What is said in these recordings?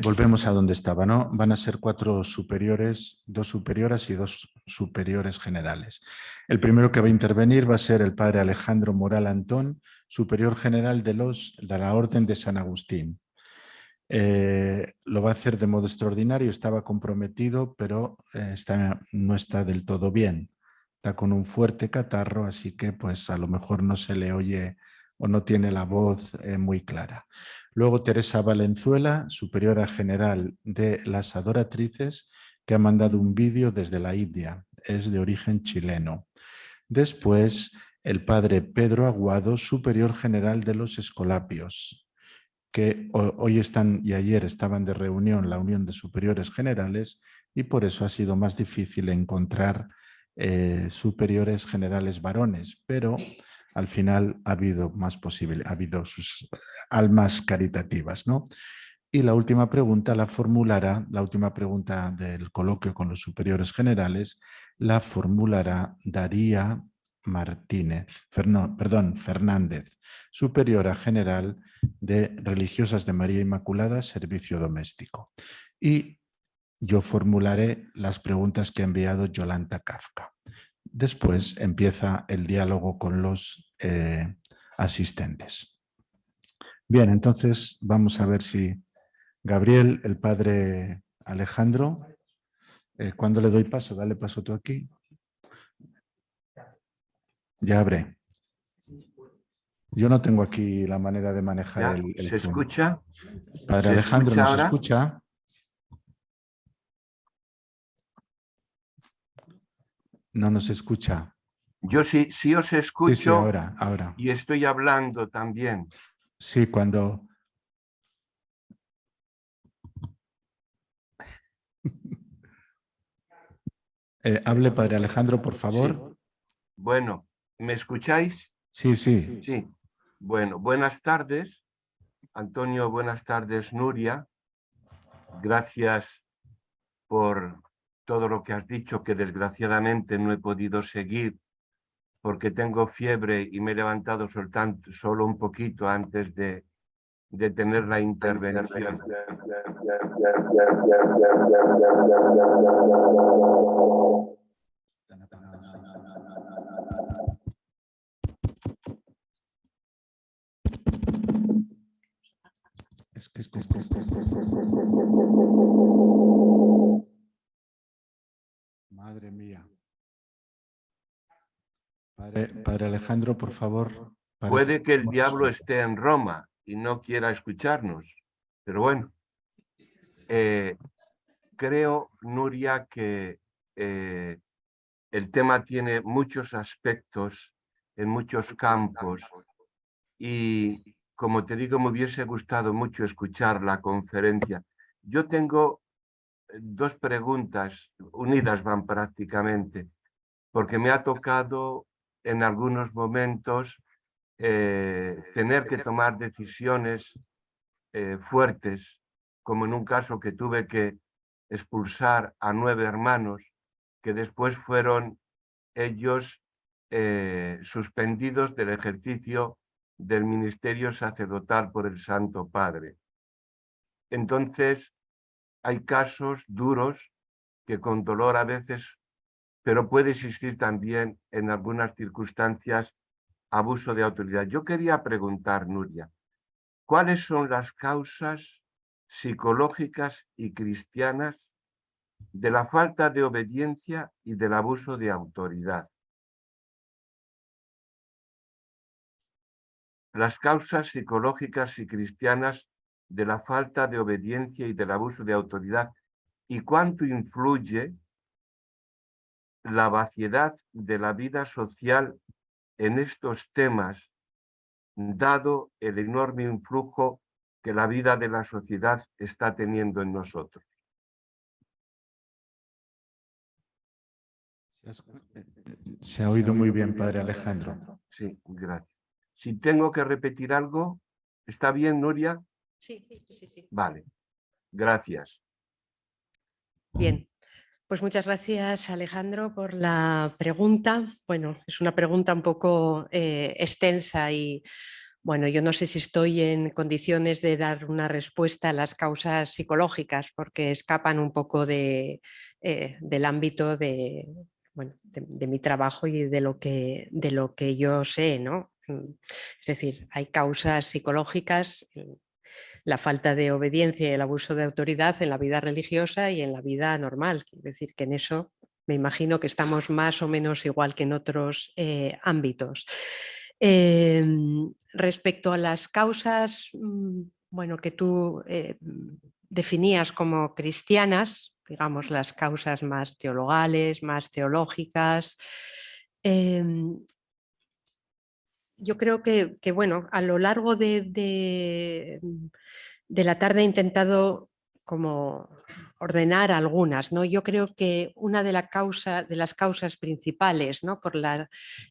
Volvemos a donde estaba, ¿no? Van a ser 4 superiores, 2 superioras y 2 superiores generales. El primero que va a intervenir va a ser el padre Alejandro Moral Antón, superior general de la Orden de San Agustín. Lo va a hacer de modo extraordinario, estaba comprometido, pero no está del todo bien. Está con un fuerte catarro, así que pues a lo mejor no se le oye o no tiene la voz muy clara. Luego Teresa Valenzuela, superiora general de las Adoratrices, que ha mandado un vídeo desde la India, es de origen chileno. Después el padre Pedro Aguado, superior general de los Escolapios, que hoy están y ayer estaban de reunión la Unión de Superiores Generales y por eso ha sido más difícil encontrar superiores generales varones, pero al final ha habido más posibilidades, ha habido sus almas caritativas, ¿no? Y la última pregunta la formulará, la última pregunta del coloquio con los superiores generales, la formulará Daría Fernández, superiora general de Religiosas de María Inmaculada, Servicio Doméstico. Y yo formularé las preguntas que ha enviado Yolanda Kafka. Después empieza el diálogo con los asistentes. Bien, entonces vamos a ver si Gabriel, el padre Alejandro, ¿cuándo le doy paso? Dale paso tú aquí. Ya abre. Yo no tengo aquí la manera de manejar el ¿Se Zoom. escucha? Padre Alejandro, ¿nos ahora? escucha? No nos escucha. Yo sí os escucho. Sí, ahora. Y estoy hablando también. Sí, cuando... hable, padre Alejandro, por favor. Sí. Bueno, ¿me escucháis? Sí. Sí. Bueno, buenas tardes, Antonio, buenas tardes, Nuria. Gracias por todo lo que has dicho, que desgraciadamente no he podido seguir porque tengo fiebre y me he levantado solo un poquito antes de tener la intervención. Madre mía. Padre Alejandro, por favor. Puede que el diablo esté en Roma y no quiera escucharnos, pero bueno. Creo, Nuria, que el tema tiene muchos aspectos en muchos campos y, como te digo, me hubiese gustado mucho escuchar la conferencia. Yo tengo 2 preguntas, unidas van prácticamente, porque me ha tocado en algunos momentos tener que tomar decisiones fuertes, como en un caso que tuve que expulsar a 9 hermanos, que después fueron ellos suspendidos del ejercicio del ministerio sacerdotal por el Santo Padre. Entonces, hay casos duros que con dolor a veces, pero puede existir también en algunas circunstancias abuso de autoridad. Yo quería preguntar, Nuria, ¿cuáles son las causas psicológicas y cristianas de la falta de obediencia y del abuso de autoridad? Las causas psicológicas y cristianas de la falta de obediencia y del abuso de autoridad, y cuánto influye la vaciedad de la vida social en estos temas, dado el enorme influjo que la vida de la sociedad está teniendo en nosotros. Se ha oído muy bien, padre Alejandro. Sí, gracias. Si tengo que repetir algo, ¿está bien, Nuria? Sí. Vale, gracias. Bien, pues muchas gracias, Alejandro, por la pregunta. Bueno, es una pregunta un poco extensa y Bueno, yo no sé si estoy en condiciones de dar una respuesta a las causas psicológicas porque escapan un poco del ámbito de mi trabajo y de lo que yo sé, ¿no? Es decir, hay causas psicológicas, la falta de obediencia y el abuso de autoridad en la vida religiosa y en la vida normal. Es decir, que en eso me imagino que estamos más o menos igual que en otros ámbitos. Respecto a las causas, bueno, que tú definías como cristianas, digamos las causas más teologales, más teológicas, yo creo que, bueno, a lo largo de la tarde he intentado como ordenar algunas, ¿no? Yo creo que una de las causas principales, ¿no?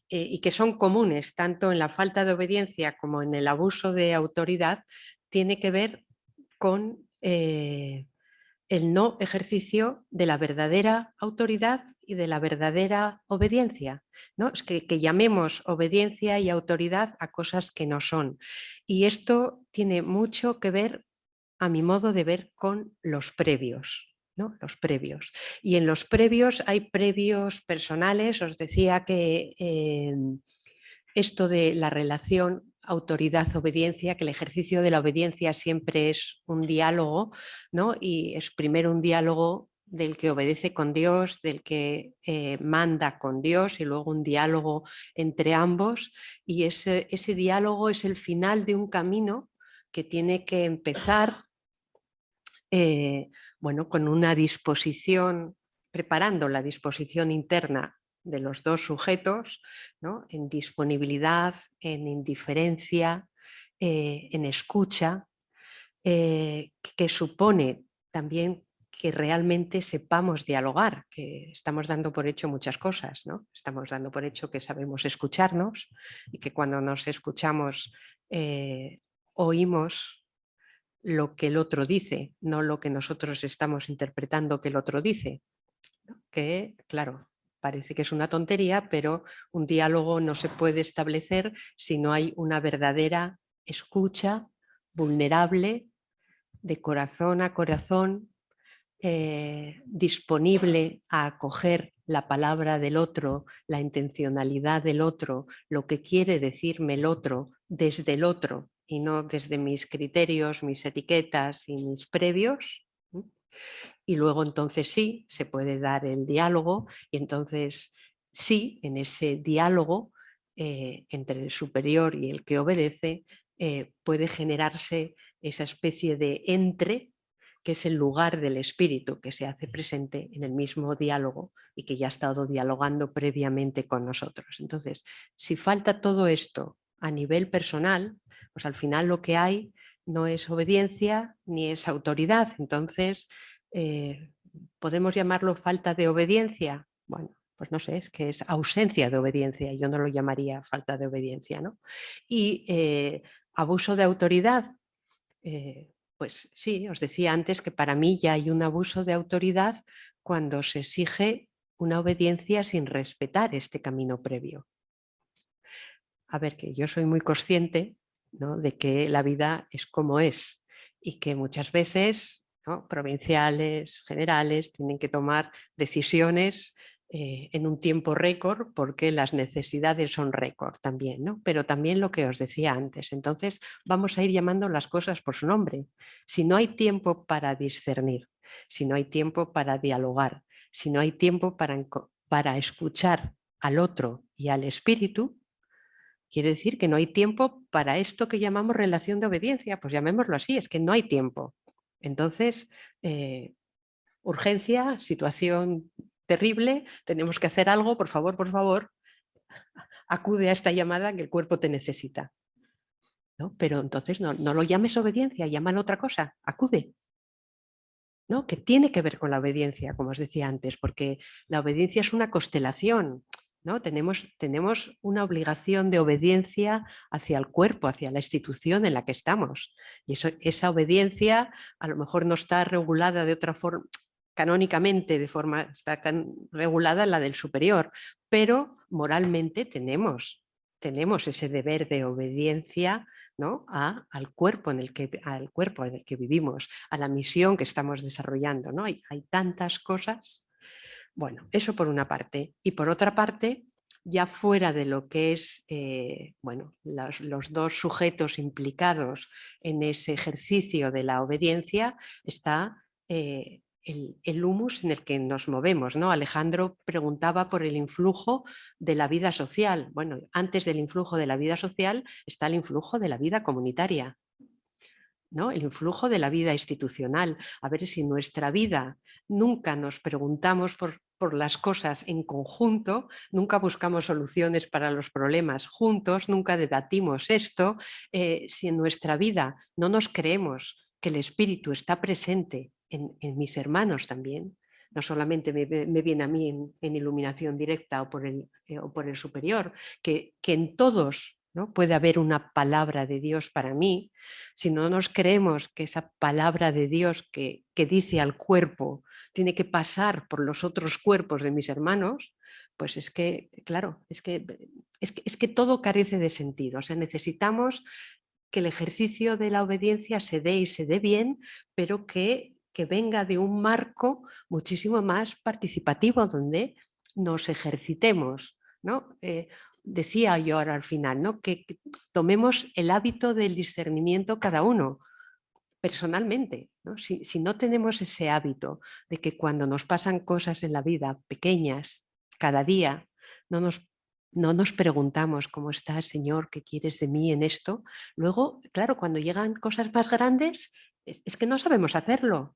Y que son comunes tanto en la falta de obediencia como en el abuso de autoridad, tiene que ver con el no ejercicio de la verdadera autoridad y de la verdadera obediencia, ¿no? Es que llamemos obediencia y autoridad a cosas que no son. Y esto tiene mucho que ver, a mi modo de ver, con los previos, ¿no? Los previos. Y en los previos hay previos personales. Os decía que esto de la relación autoridad-obediencia, que el ejercicio de la obediencia siempre es un diálogo, ¿no? Y es primero un diálogo del que obedece con Dios, del que manda con Dios, y luego un diálogo entre ambos. Y ese diálogo es el final de un camino que tiene que empezar bueno, con una disposición, preparando la disposición interna de los dos sujetos, ¿no? En disponibilidad, en indiferencia, en escucha, que supone también que realmente sepamos dialogar, que estamos dando por hecho muchas cosas, ¿no? Estamos dando por hecho que sabemos escucharnos y que cuando nos escuchamos oímos lo que el otro dice, no lo que nosotros estamos interpretando que el otro dice. Que, claro, parece que es una tontería, pero un diálogo no se puede establecer si no hay una verdadera escucha vulnerable, de corazón a corazón, disponible a acoger la palabra del otro, la intencionalidad del otro, lo que quiere decirme el otro desde el otro y no desde mis criterios, mis etiquetas y mis previos. Y luego entonces sí, se puede dar el diálogo y entonces sí, en ese diálogo entre el superior y el que obedece puede generarse esa especie de entre, que es el lugar del espíritu que se hace presente en el mismo diálogo y que ya ha estado dialogando previamente con nosotros. Entonces, si falta todo esto a nivel personal, pues al final lo que hay no es obediencia ni es autoridad. Entonces, ¿podemos llamarlo falta de obediencia? Bueno, pues no sé, es que es ausencia de obediencia, yo no lo llamaría falta de obediencia, ¿no? Y abuso de autoridad, pues sí, os decía antes que para mí ya hay un abuso de autoridad cuando se exige una obediencia sin respetar este camino previo. A ver, que yo soy muy consciente, ¿no?, de que la vida es como es y que muchas veces, ¿no?, provinciales, generales, tienen que tomar decisiones en un tiempo récord porque las necesidades son récord también, ¿no? Pero también lo que os decía antes. Entonces vamos a ir llamando las cosas por su nombre. Si no hay tiempo para discernir, si no hay tiempo para dialogar, si no hay tiempo para escuchar al otro y al espíritu, quiere decir que no hay tiempo para esto que llamamos relación de obediencia. Pues llamémoslo así, es que no hay tiempo. Entonces, urgencia, situación terrible, tenemos que hacer algo, por favor, acude a esta llamada que el cuerpo te necesita. ¿No? Pero entonces no lo llames obediencia, llámalo otra cosa, acude. ¿No? Que tiene que ver con la obediencia, como os decía antes, porque la obediencia es una constelación, ¿no? Tenemos una obligación de obediencia hacia el cuerpo, hacia la institución en la que estamos. Y esa obediencia a lo mejor no está regulada de otra forma, canónicamente está regulada en la del superior, pero moralmente tenemos ese deber de obediencia ¿no? Al cuerpo en el que vivimos, a la misión que estamos desarrollando, ¿no? Hay tantas cosas. Bueno, eso por una parte. Y por otra parte, ya fuera de lo que es bueno, los dos sujetos implicados en ese ejercicio de la obediencia, está el humus en el que nos movemos, ¿no? Alejandro preguntaba por el influjo de la vida social. Bueno, antes del influjo de la vida social está el influjo de la vida comunitaria, ¿no? El influjo de la vida institucional. A ver si en nuestra vida nunca nos preguntamos por las cosas en conjunto, nunca buscamos soluciones para los problemas juntos, nunca debatimos esto, si en nuestra vida no nos creemos que el espíritu está presente en mis hermanos también, no solamente me viene a mí en iluminación directa o por el superior, que en todos, ¿no? Puede haber una palabra de Dios para mí. Si no nos creemos que esa palabra de Dios que dice al cuerpo tiene que pasar por los otros cuerpos de mis hermanos, pues es que, claro, es que todo carece de sentido. O sea, necesitamos que el ejercicio de la obediencia se dé y se dé bien, pero que venga de un marco muchísimo más participativo, donde nos ejercitemos, ¿no? Decía yo ahora al final, ¿no? Que tomemos el hábito del discernimiento cada uno, personalmente, ¿no? Si no tenemos ese hábito de que cuando nos pasan cosas en la vida pequeñas, cada día, no nos preguntamos cómo está, Señor, qué quieres de mí en esto, luego, claro, cuando llegan cosas más grandes, es que no sabemos hacerlo,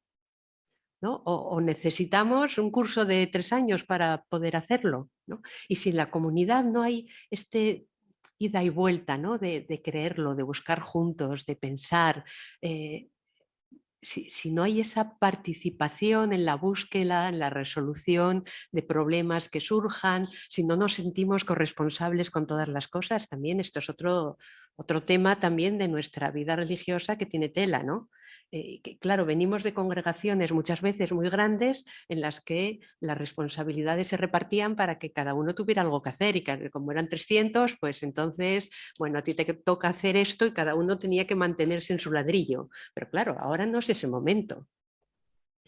¿no? O necesitamos un curso de 3 años para poder hacerlo, ¿no? Y si en la comunidad no hay este ida y vuelta, ¿no? de creerlo, de buscar juntos, de pensar, si no hay esa participación en la búsqueda, en la resolución de problemas que surjan, si no nos sentimos corresponsables con todas las cosas, también esto es otro tema también de nuestra vida religiosa que tiene tela, ¿no? Que, claro, venimos de congregaciones muchas veces muy grandes en las que las responsabilidades se repartían para que cada uno tuviera algo que hacer y que como eran 300, pues entonces, bueno, a ti te toca hacer esto y cada uno tenía que mantenerse en su ladrillo. Pero claro, ahora no es ese momento.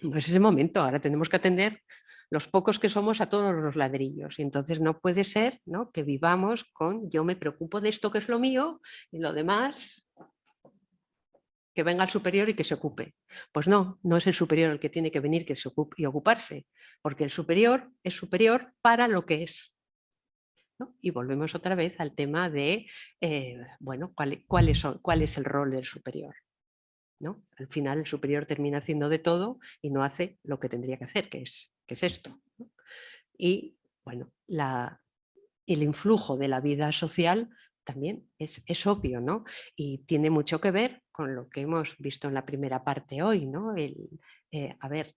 No es ese momento, ahora tenemos que atender los pocos que somos a todos los ladrillos. Y entonces no puede ser, ¿no?, que vivamos con yo me preocupo de esto que es lo mío y lo demás que venga el superior y que se ocupe. Pues no, no es el superior el que tiene que venir que se ocupe y ocuparse, porque el superior es superior para lo que es, ¿no? Y volvemos otra vez al tema de, bueno, ¿cuál es el rol del superior? ¿No? Al final el superior termina haciendo de todo y no hace lo que tendría que hacer, que es esto, ¿no? Y bueno, el influjo de la vida social también es obvio, ¿no? Y tiene mucho que ver con lo que hemos visto en la primera parte hoy, ¿no? A ver,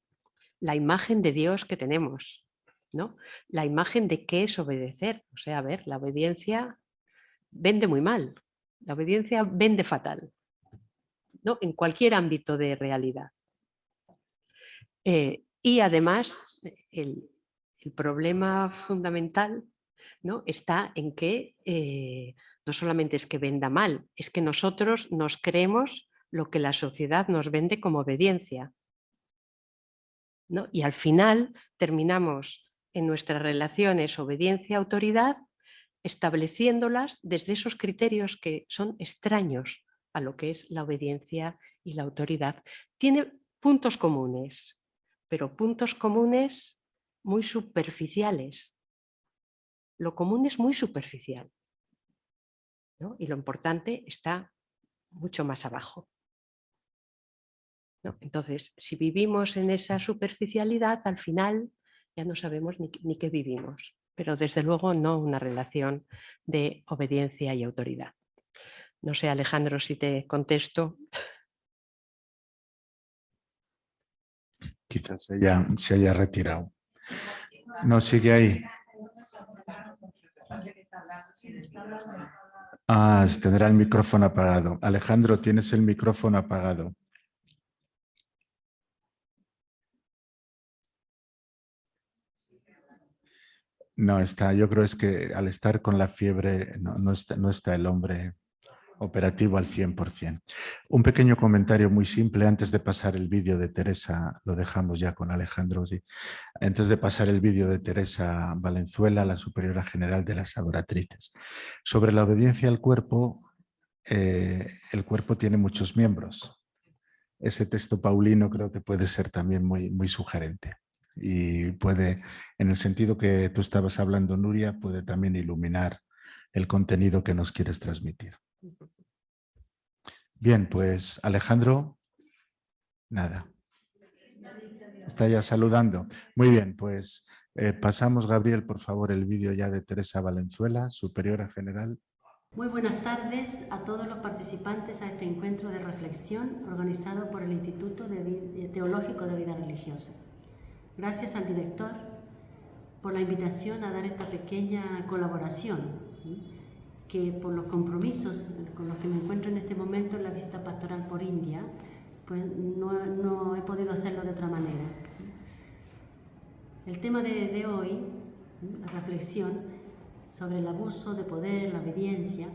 la imagen de Dios que tenemos, ¿no? La imagen de qué es obedecer. O sea, a ver, la obediencia vende muy mal, la obediencia vende fatal, ¿no? En cualquier ámbito de realidad. Y además, el problema fundamental, ¿no?, está en que no solamente es que venda mal, es que nosotros nos creemos lo que la sociedad nos vende como obediencia, ¿no? Y al final terminamos en nuestras relaciones obediencia-autoridad estableciéndolas desde esos criterios que son extraños a lo que es la obediencia y la autoridad. Tiene puntos comunes, pero puntos comunes muy superficiales. Lo común es muy superficial, ¿no? Y lo importante está mucho más abajo, ¿no? Entonces, si vivimos en esa superficialidad, al final ya no sabemos ni qué vivimos, pero desde luego no una relación de obediencia y autoridad. No sé, Alejandro, si te contesto. Quizás se haya retirado. No, sigue ahí. Tendrá el micrófono apagado. Alejandro, tienes el micrófono apagado. No está, yo creo es que al estar con la fiebre no está el hombre. operativo al 100%. Un pequeño comentario muy simple antes de pasar el vídeo de Teresa, lo dejamos ya con Alejandro, sí. Antes de pasar el vídeo de Teresa Valenzuela, la superiora general de las adoratrices. Sobre la obediencia al cuerpo, el cuerpo tiene muchos miembros. Ese texto paulino creo que puede ser también muy sugerente y puede, en el sentido que tú estabas hablando, Nuria, puede también iluminar el contenido que nos quieres transmitir. Bien, pues Alejandro, nada. Está ya saludando. Muy bien, pues pasamos, Gabriel, por favor, el vídeo ya de Teresa Valenzuela, superiora general. Muy buenas tardes a todos los participantes a este encuentro de reflexión organizado por el Instituto Teológico de Vida Religiosa. Gracias al director por la invitación a dar esta pequeña colaboración, que por los compromisos con los que me encuentro en este momento en la visita pastoral por India, pues no he podido hacerlo de otra manera. El tema de hoy, la reflexión sobre el abuso de poder, la obediencia,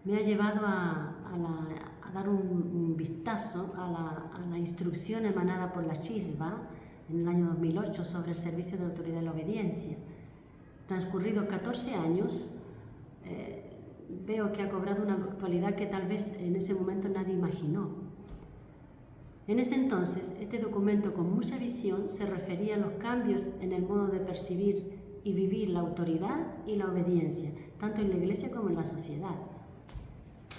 me ha llevado a dar un vistazo a la instrucción emanada por la Chisba en el año 2008 sobre el servicio de autoridad y la obediencia. Transcurridos 14 años, veo que ha cobrado una actualidad que tal vez en ese momento nadie imaginó. En ese entonces, este documento con mucha visión se refería a los cambios en el modo de percibir y vivir la autoridad y la obediencia, tanto en la Iglesia como en la sociedad,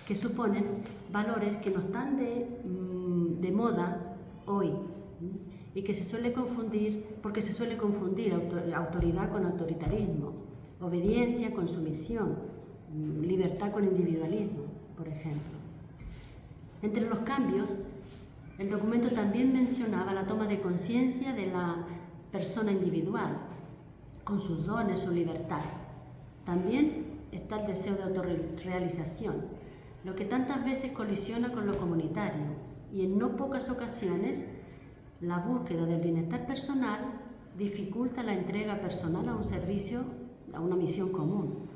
que suponen valores que no están de moda hoy y que se suele confundir, porque se suele confundir autoridad con autoritarismo, obediencia con sumisión, libertad con individualismo, por ejemplo. Entre los cambios, el documento también mencionaba la toma de conciencia de la persona individual, con sus dones, su libertad. También está el deseo de autorrealización, lo que tantas veces colisiona con lo comunitario y en no pocas ocasiones la búsqueda del bienestar personal dificulta la entrega personal a un servicio, a una misión común.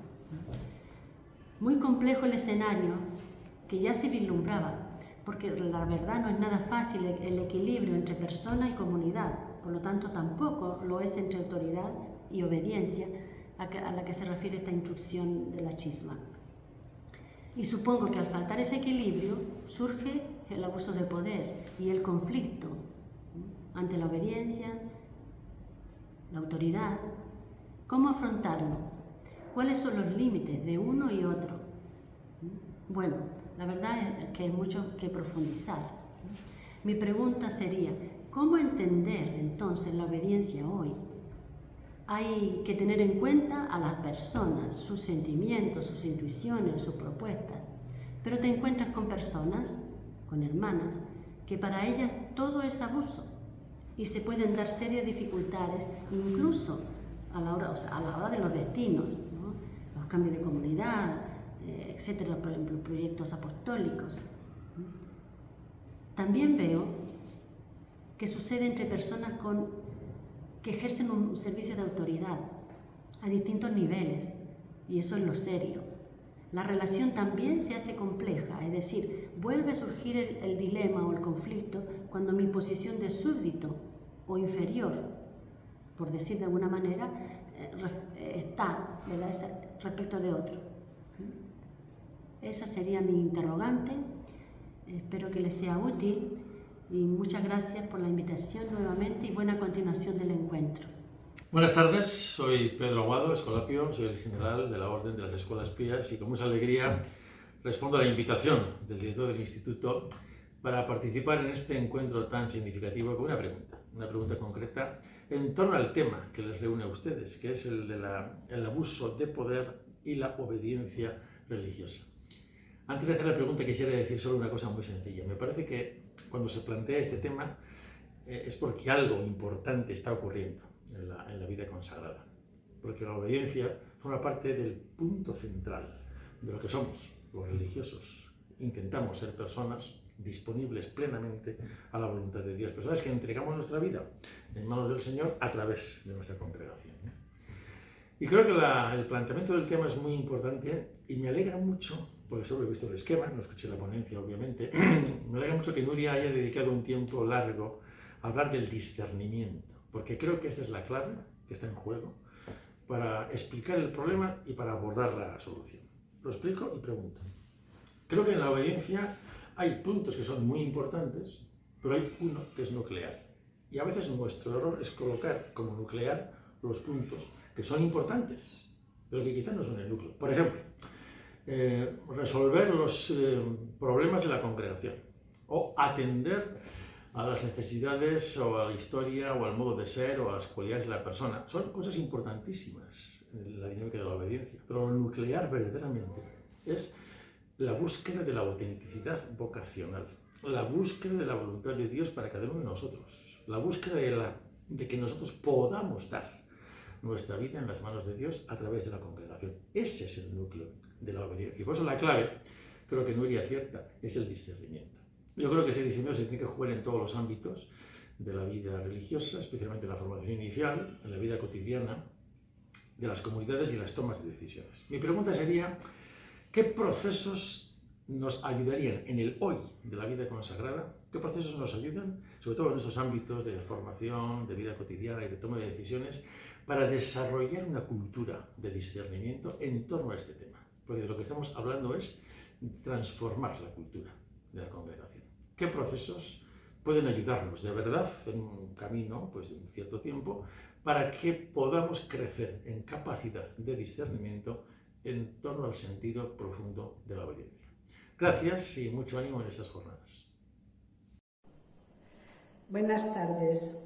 Muy complejo el escenario que ya se vislumbraba, porque la verdad no es nada fácil el equilibrio entre persona y comunidad, por lo tanto tampoco lo es entre autoridad y obediencia a la que se refiere esta instrucción de la Chisma. Y supongo que al faltar ese equilibrio surge el abuso de poder y el conflicto ante la obediencia, la autoridad. ¿Cómo afrontarlo? ¿Cuáles son los límites de uno y otro? Bueno, la verdad es que hay mucho que profundizar. Mi pregunta sería, ¿cómo entender entonces la obediencia hoy? Hay que tener en cuenta a las personas, sus sentimientos, sus intuiciones, sus propuestas. Pero te encuentras con personas, con hermanas, que para ellas todo es abuso y se pueden dar serias dificultades, incluso a la hora de los destinos, ¿no? Los cambios de comunidad, etcétera, por ejemplo, proyectos apostólicos. También veo que sucede entre personas que ejercen un servicio de autoridad a distintos niveles, y eso es lo serio. La relación también se hace compleja, es decir, vuelve a surgir el dilema o el conflicto cuando mi posición de súbdito o inferior, por decir de alguna manera, está, ¿verdad?, respecto de otro. Esa sería mi interrogante. Espero que les sea útil. Y muchas gracias por la invitación nuevamente y buena continuación del encuentro. Buenas tardes, soy Pedro Aguado, escolapio, soy el general de la Orden de las Escuelas Pías y con mucha alegría respondo a la invitación del director del Instituto para participar en este encuentro tan significativo con una pregunta concreta en torno al tema que les reúne a ustedes, que es el abuso de poder y la obediencia religiosa. Antes de hacer la pregunta quisiera decir solo una cosa muy sencilla. Me parece que cuando se plantea este tema es porque algo importante está ocurriendo en la vida consagrada. Porque la obediencia forma parte del punto central de lo que somos, los religiosos. Intentamos ser personas disponibles plenamente a la voluntad de Dios. Personas que entregamos nuestra vida en manos del Señor a través de nuestra congregación. Y creo que el planteamiento del tema es muy importante y me alegra mucho porque solo he visto el esquema, no escuché la ponencia, obviamente. Me alegra mucho que Nuria haya dedicado un tiempo largo a hablar del discernimiento, porque creo que esta es la clave que está en juego para explicar el problema y para abordar la solución. Lo explico y pregunto. Creo que en la obediencia hay puntos que son muy importantes, pero hay uno que es nuclear. Y a veces nuestro error es colocar como nuclear los puntos que son importantes, pero que quizás no son el núcleo. Por ejemplo, resolver los problemas de la congregación o atender a las necesidades o a la historia o al modo de ser o a las cualidades de la persona. Son cosas importantísimas en la dinámica de la obediencia, pero lo nuclear verdaderamente es la búsqueda de la autenticidad vocacional, la búsqueda de la voluntad de Dios para cada uno de nosotros, la búsqueda de que nosotros podamos dar nuestra vida en las manos de Dios a través de la congregación. Ese es el núcleo de la obediencia. Y por eso la clave, creo que Nuria acierta, es el discernimiento. Yo creo que ese discernimiento se tiene que jugar en todos los ámbitos de la vida religiosa, especialmente en la formación inicial, en la vida cotidiana de las comunidades y las tomas de decisiones. Mi pregunta sería, ¿qué procesos nos ayudarían en el hoy de la vida consagrada? ¿Qué procesos nos ayudan, sobre todo en estos ámbitos de formación, de vida cotidiana y de toma de decisiones, para desarrollar una cultura de discernimiento en torno a este tema? Porque de lo que estamos hablando es transformar la cultura de la congregación. ¿Qué procesos pueden ayudarnos de verdad en un camino, pues, de un cierto tiempo, para que podamos crecer en capacidad de discernimiento en torno al sentido profundo de la obediencia? Gracias y mucho ánimo en estas jornadas. Buenas tardes.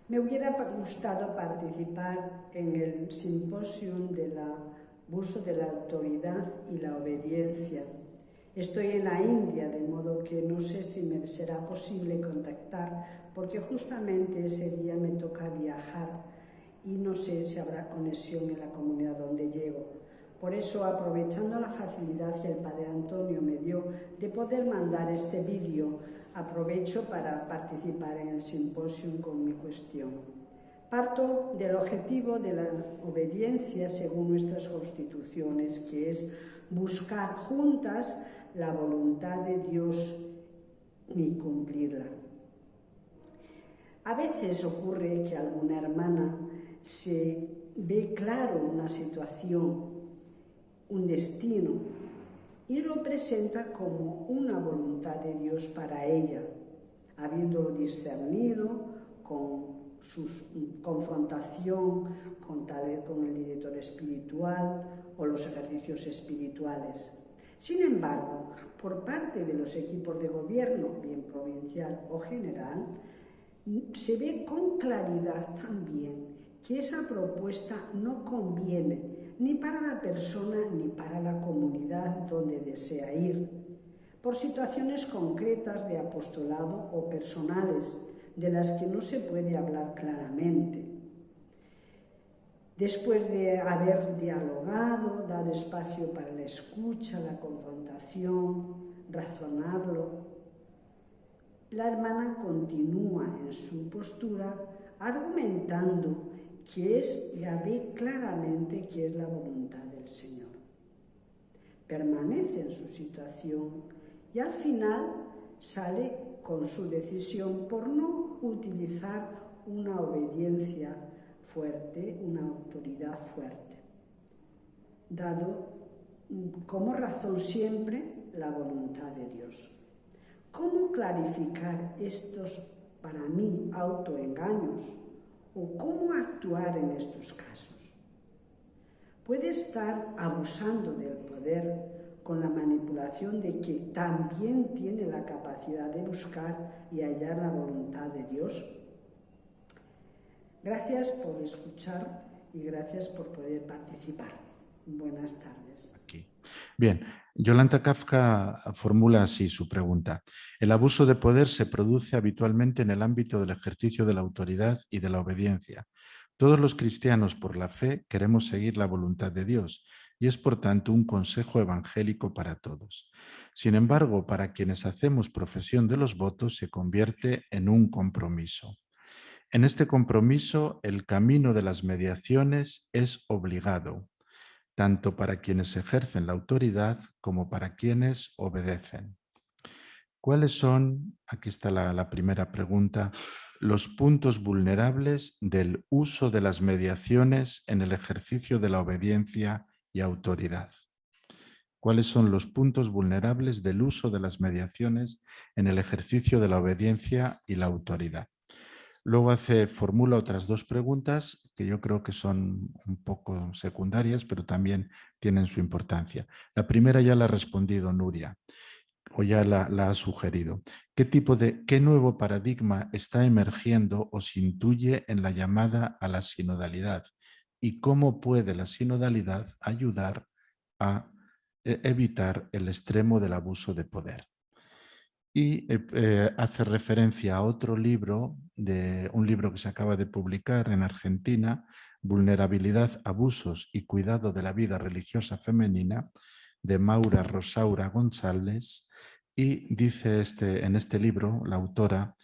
Me hubiera gustado participar en el simposio del abuso de la autoridad y la obediencia. Estoy en la India, de modo que no sé si me será posible contactar, porque justamente ese día me toca viajar y no sé si habrá conexión en la comunidad donde llego. Por eso, aprovechando la facilidad que el Padre Antonio me dio de poder mandar este vídeo, aprovecho para participar en el simposio con mi cuestión. Parto del objetivo de la obediencia según nuestras constituciones, que es buscar juntas la voluntad de Dios y cumplirla. A veces ocurre que alguna hermana se ve claro una situación, un destino, y lo presenta como una voluntad de Dios para ella, habiéndolo discernido con su confrontación con el director espiritual o los ejercicios espirituales. Sin embargo, por parte de los equipos de gobierno, bien provincial o general, se ve con claridad también que esa propuesta no conviene ni para la persona ni para la comunidad donde desea ir, por situaciones concretas de apostolado o personales, de las que no se puede hablar claramente. Después de haber dialogado, dado espacio para la escucha, la confrontación, razonarlo, la hermana continúa en su postura argumentando que ya ve claramente que es la voluntad del Señor. Permanece en su situación y al final sale con su decisión por no utilizar una obediencia fuerte, una autoridad fuerte, dado como razón siempre la voluntad de Dios. ¿Cómo clarificar estos, para mí, autoengaños? ¿O cómo actuar en estos casos? Puede estar abusando del poder con la manipulación de que también tiene la capacidad de buscar y hallar la voluntad de Dios. Gracias por escuchar y gracias por poder participar. Buenas tardes. Aquí. Bien, Yolanda Kafka formula así su pregunta. El abuso de poder se produce habitualmente en el ámbito del ejercicio de la autoridad y de la obediencia. Todos los cristianos por la fe queremos seguir la voluntad de Dios y es por tanto un consejo evangélico para todos. Sin embargo, para quienes hacemos profesión de los votos se convierte en un compromiso. En este compromiso, el camino de las mediaciones es obligado. tanto para quienes ejercen la autoridad como para quienes obedecen. ¿Cuáles son, aquí está la primera pregunta, los puntos vulnerables del uso de las mediaciones en el ejercicio de la obediencia y autoridad? ¿Cuáles son los puntos vulnerables del uso de las mediaciones en el ejercicio de la obediencia y la autoridad? Luego formula otras dos preguntas que yo creo que son un poco secundarias, pero también tienen su importancia. La primera ya la ha respondido Nuria, o ya la ha sugerido. ¿Qué nuevo paradigma está emergiendo o se intuye en la llamada a la sinodalidad? ¿Y cómo puede la sinodalidad ayudar a evitar el extremo del abuso de poder? Y hace referencia a otro libro, un libro que se acaba de publicar en Argentina, Vulnerabilidad, Abusos y Cuidado de la Vida Religiosa Femenina, de Maura Rosaura González, y dice en este libro, la autora,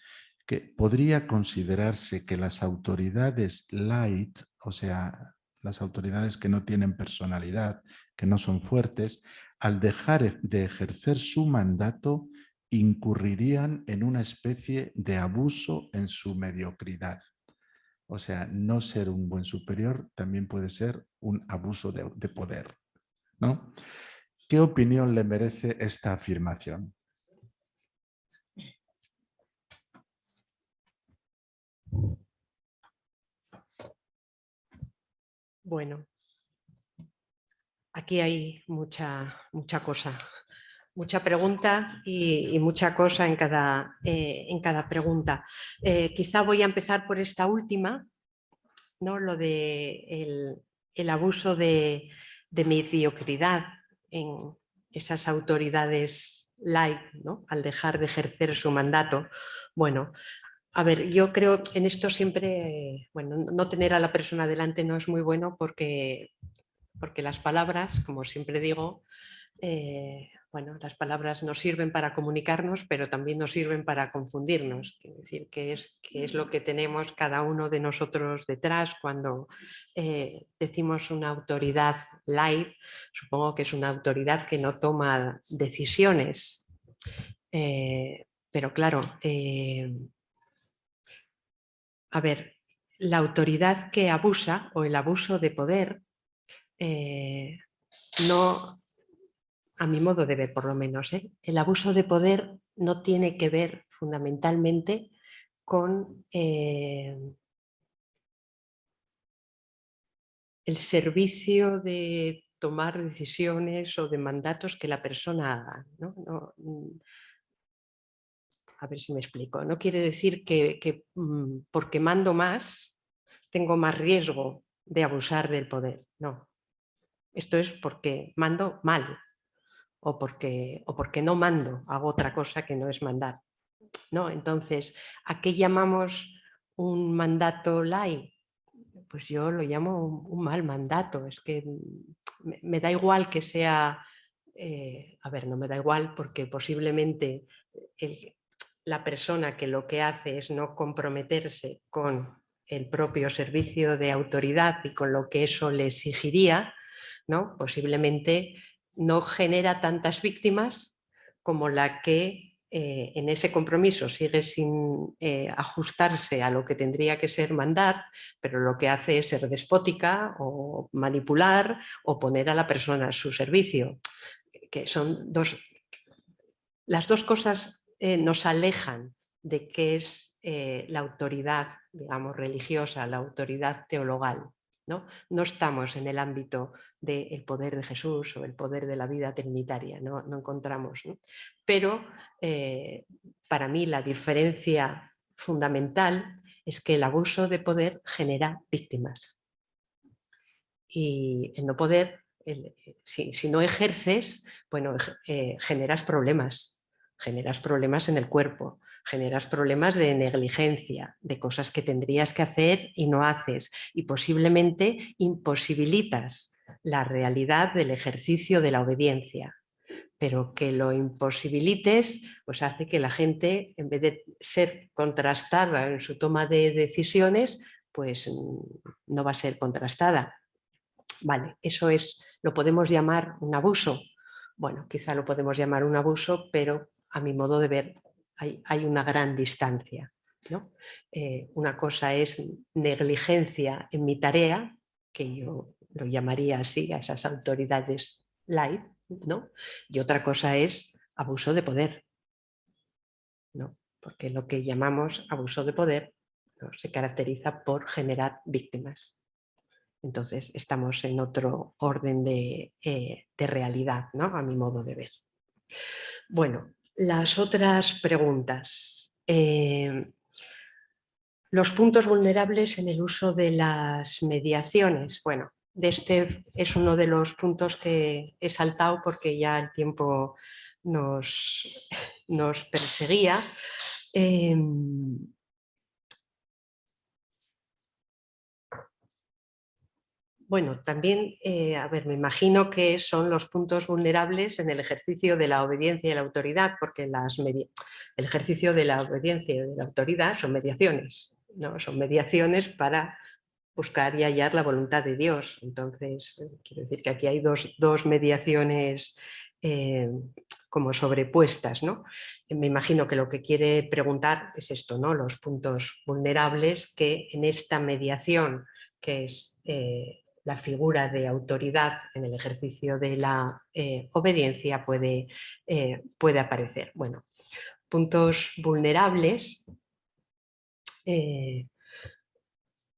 que podría considerarse que las autoridades light, o sea, las autoridades que no tienen personalidad, que no son fuertes, al dejar de ejercer su mandato, incurrirían en una especie de abuso en su mediocridad. O sea, no ser un buen superior también puede ser un abuso de poder, ¿no? ¿Qué opinión le merece esta afirmación? Bueno, aquí hay mucha cosa, mucha pregunta y mucha cosa en cada pregunta. Quizá voy a empezar por esta última, ¿no? Lo de el abuso de mediocridad en esas autoridades light, ¿no? Al dejar de ejercer su mandato. Bueno, a ver, yo creo en esto siempre, bueno, no tener a la persona delante no es muy bueno porque las palabras, como siempre digo, bueno, las palabras nos sirven para comunicarnos, pero también nos sirven para confundirnos. Es decir, qué es lo que tenemos cada uno de nosotros detrás cuando decimos una autoridad light. Supongo que es una autoridad que no toma decisiones. Pero claro, a ver, la autoridad que abusa o el abuso de poder no, a mi modo de ver por lo menos, el abuso de poder no tiene que ver fundamentalmente con el servicio de tomar decisiones o de mandatos que la persona haga, ¿no? A ver si me explico. No quiere decir que porque mando más tengo más riesgo de abusar del poder. No. Esto es porque mando mal o porque no mando, hago otra cosa que no es mandar, ¿no? Entonces, ¿a qué llamamos un mandato light? Pues yo lo llamo un mal mandato. Es que me da igual que sea, a ver, no me da igual porque posiblemente la persona que lo que hace es no comprometerse con el propio servicio de autoridad y con lo que eso le exigiría, ¿no? Posiblemente no genera tantas víctimas como la que en ese compromiso sigue sin ajustarse a lo que tendría que ser mandar, pero lo que hace es ser despótica o manipular o poner a la persona a su servicio, que son las dos cosas nos alejan de qué es la autoridad, digamos, religiosa, la autoridad teologal. No estamos en el ámbito del poder de Jesús o el poder de la vida trinitaria, no encontramos, ¿no? Pero para mí la diferencia fundamental es que el abuso de poder genera víctimas. Y el no poder, si no ejerces, bueno, generas problemas en el cuerpo, generas problemas de negligencia, de cosas que tendrías que hacer y no haces, y posiblemente imposibilitas la realidad del ejercicio de la obediencia. Pero que lo imposibilites, pues hace que la gente, en vez de ser contrastada en su toma de decisiones, pues no va a ser contrastada. Vale, eso es, lo podemos llamar un abuso. Bueno, quizá lo podemos llamar un abuso, pero a mi modo de ver hay una gran distancia, ¿no? Una cosa es negligencia en mi tarea, que yo lo llamaría así a esas autoridades light, ¿no? Y otra cosa es abuso de poder, ¿no? Porque lo que llamamos abuso de poder, ¿no?, se caracteriza por generar víctimas. Entonces estamos en otro orden de realidad, ¿no?, a mi modo de ver. Bueno, las otras preguntas. Los puntos vulnerables en el uso de las mediaciones. Bueno, este es uno de los puntos que he saltado porque ya el tiempo nos perseguía. Bueno, también, a ver, me imagino que son los puntos vulnerables en el ejercicio de la obediencia y la autoridad, porque el ejercicio de la obediencia y de la autoridad son mediaciones, ¿no? Son mediaciones para buscar y hallar la voluntad de Dios. Entonces, quiero decir que aquí hay dos mediaciones como sobrepuestas, ¿no? Me imagino que lo que quiere preguntar es esto, ¿no? Los puntos vulnerables que en esta mediación, que es la figura de autoridad en el ejercicio de la obediencia, puede aparecer. Bueno, puntos vulnerables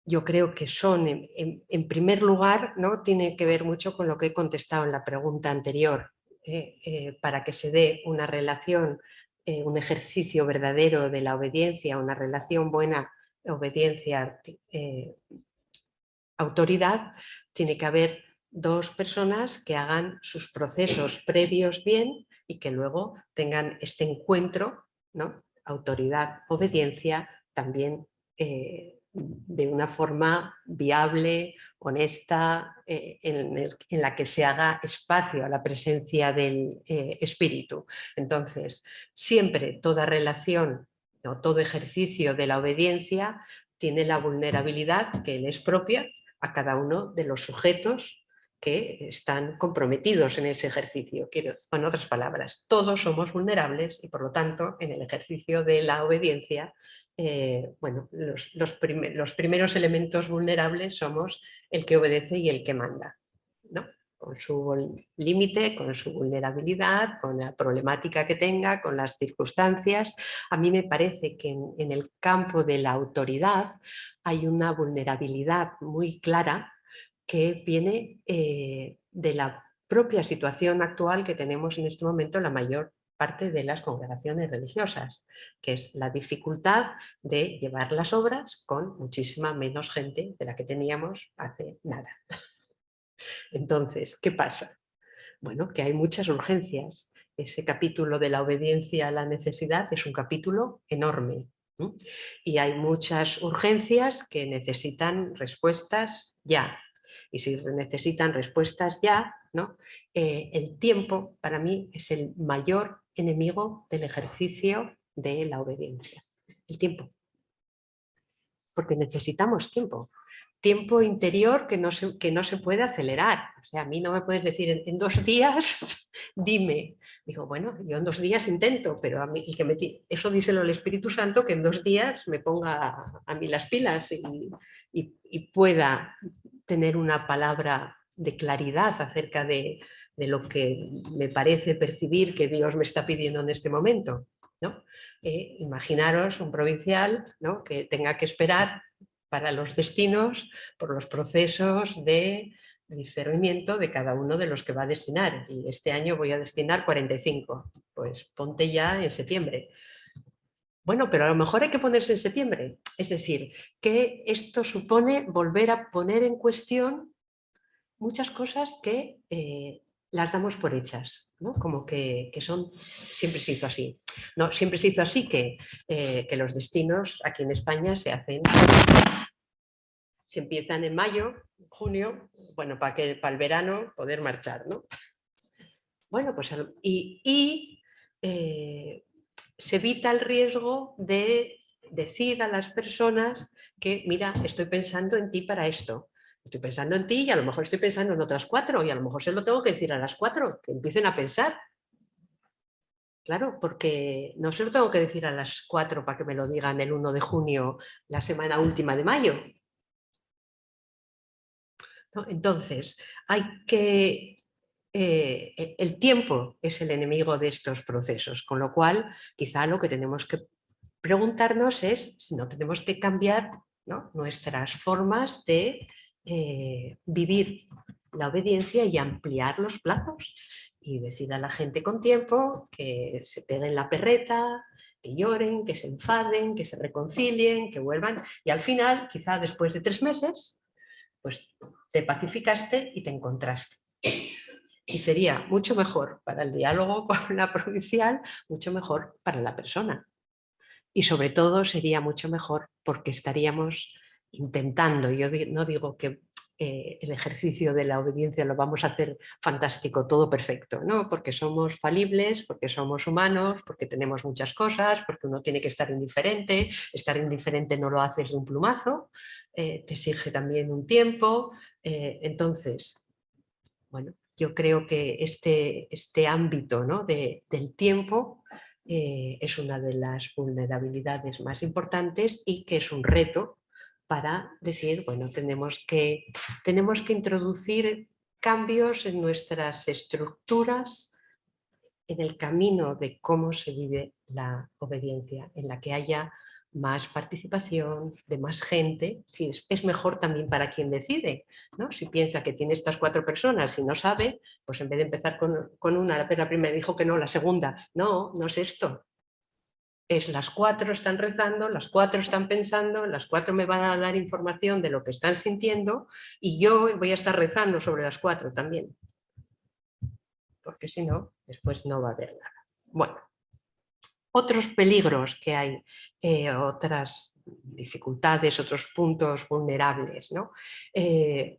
yo creo que son, en primer lugar, ¿no?, tiene que ver mucho con lo que he contestado en la pregunta anterior. Para que se dé una relación, un ejercicio verdadero de la obediencia, una relación buena, obediencia, autoridad, tiene que haber dos personas que hagan sus procesos previos bien y que luego tengan este encuentro, ¿no?, autoridad, obediencia, también de una forma viable, honesta, en la que se haga espacio a la presencia del espíritu. Entonces, siempre toda relación o todo ejercicio de la obediencia tiene la vulnerabilidad que le es propia a cada uno de los sujetos que están comprometidos en ese ejercicio. En otras palabras, todos somos vulnerables y por lo tanto en el ejercicio de la obediencia, bueno, los primeros elementos vulnerables somos el que obedece y el que manda, ¿no?, con su límite, con su vulnerabilidad, con la problemática que tenga, con las circunstancias. A mí me parece que en el campo de la autoridad hay una vulnerabilidad muy clara que viene de la propia situación actual que tenemos en este momento la mayor parte de las congregaciones religiosas, que es la dificultad de llevar las obras con muchísima menos gente de la que teníamos hace nada. Entonces, ¿qué pasa? Bueno, que hay muchas urgencias. Ese capítulo de la obediencia a la necesidad es un capítulo enorme, ¿no? Y hay muchas urgencias que necesitan respuestas ya. Y si necesitan respuestas ya, ¿no?, el tiempo para mí es el mayor enemigo del ejercicio de la obediencia. El tiempo. Porque necesitamos tiempo. Tiempo interior que no se puede acelerar. O sea, a mí no me puedes decir en 2 días, dime. Digo, bueno, yo en 2 días intento, pero a mí, eso díselo al Espíritu Santo, que en 2 días me ponga a mí las pilas y pueda tener una palabra de claridad acerca de lo que me parece percibir que Dios me está pidiendo en este momento, ¿no? Imaginaros un provincial, ¿no?, que tenga que esperar para los destinos por los procesos de discernimiento de cada uno de los que va a destinar. Y este año voy a destinar 45, pues ponte ya en septiembre. Bueno, pero a lo mejor hay que ponerse en septiembre. Es decir, que esto supone volver a poner en cuestión muchas cosas que las damos por hechas, ¿no? Como que son, siempre se hizo así. No, siempre se hizo así que los destinos aquí en España se empiezan en mayo, junio, bueno, para el verano poder marchar, ¿no? Bueno, pues se evita el riesgo de decir a las personas que, mira, estoy pensando en ti para esto. Estoy pensando en ti y a lo mejor estoy pensando en otras 4 y a lo mejor se lo tengo que decir a las 4, que empiecen a pensar. Claro, porque no se lo tengo que decir a las 4 para que me lo digan el 1 de junio, la semana última de mayo. ¿No? Entonces, hay que... el tiempo es el enemigo de estos procesos, con lo cual quizá lo que tenemos que preguntarnos es si no tenemos que cambiar, ¿no?, nuestras formas de vivir la obediencia y ampliar los plazos y decir a la gente con tiempo que se peguen la perreta, que lloren, que se enfaden, que se reconcilien, que vuelvan y al final, quizá después de 3 meses, pues te pacificaste y te encontraste. Y sería mucho mejor para el diálogo con la provincial, mucho mejor para la persona. Y sobre todo sería mucho mejor porque estaríamos intentando, yo no digo que el ejercicio de la obediencia lo vamos a hacer fantástico, todo perfecto, ¿no? Porque somos falibles, porque somos humanos, porque tenemos muchas cosas, porque uno tiene que estar indiferente no lo haces de un plumazo, te exige también un tiempo, entonces, bueno, yo creo que este ámbito, ¿no?, del tiempo es una de las vulnerabilidades más importantes y que es un reto para decir, bueno, tenemos que introducir cambios en nuestras estructuras, en el camino de cómo se vive la obediencia, en la que haya más participación, de más gente, si es mejor también para quien decide, ¿no? Si piensa que tiene estas 4 personas y no sabe, pues en vez de empezar con una, la primera dijo que no, la segunda, no es esto. Es las 4 están rezando, las 4 están pensando, las 4 me van a dar información de lo que están sintiendo y yo voy a estar rezando sobre las 4 también. Porque si no, después no va a haber nada. Bueno. Otros peligros que hay, otras dificultades, otros puntos vulnerables, ¿no?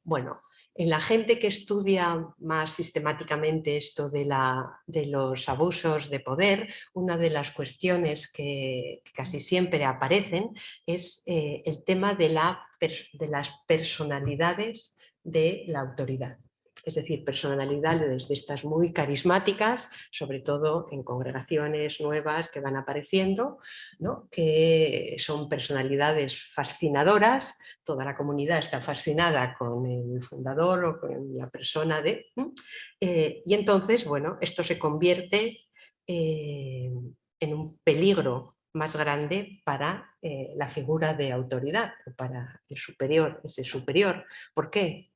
Bueno, en la gente que estudia más sistemáticamente esto de los abusos de poder, una de las cuestiones que casi siempre aparecen es el tema de las personalidades de la autoridad. Es decir, personalidades de estas muy carismáticas, sobre todo en congregaciones nuevas que van apareciendo, ¿no?, que son personalidades fascinadoras, toda la comunidad está fascinada con el fundador o con la persona y entonces, bueno, esto se convierte en un peligro más grande para la figura de autoridad, para el superior, ese superior. ¿Por qué?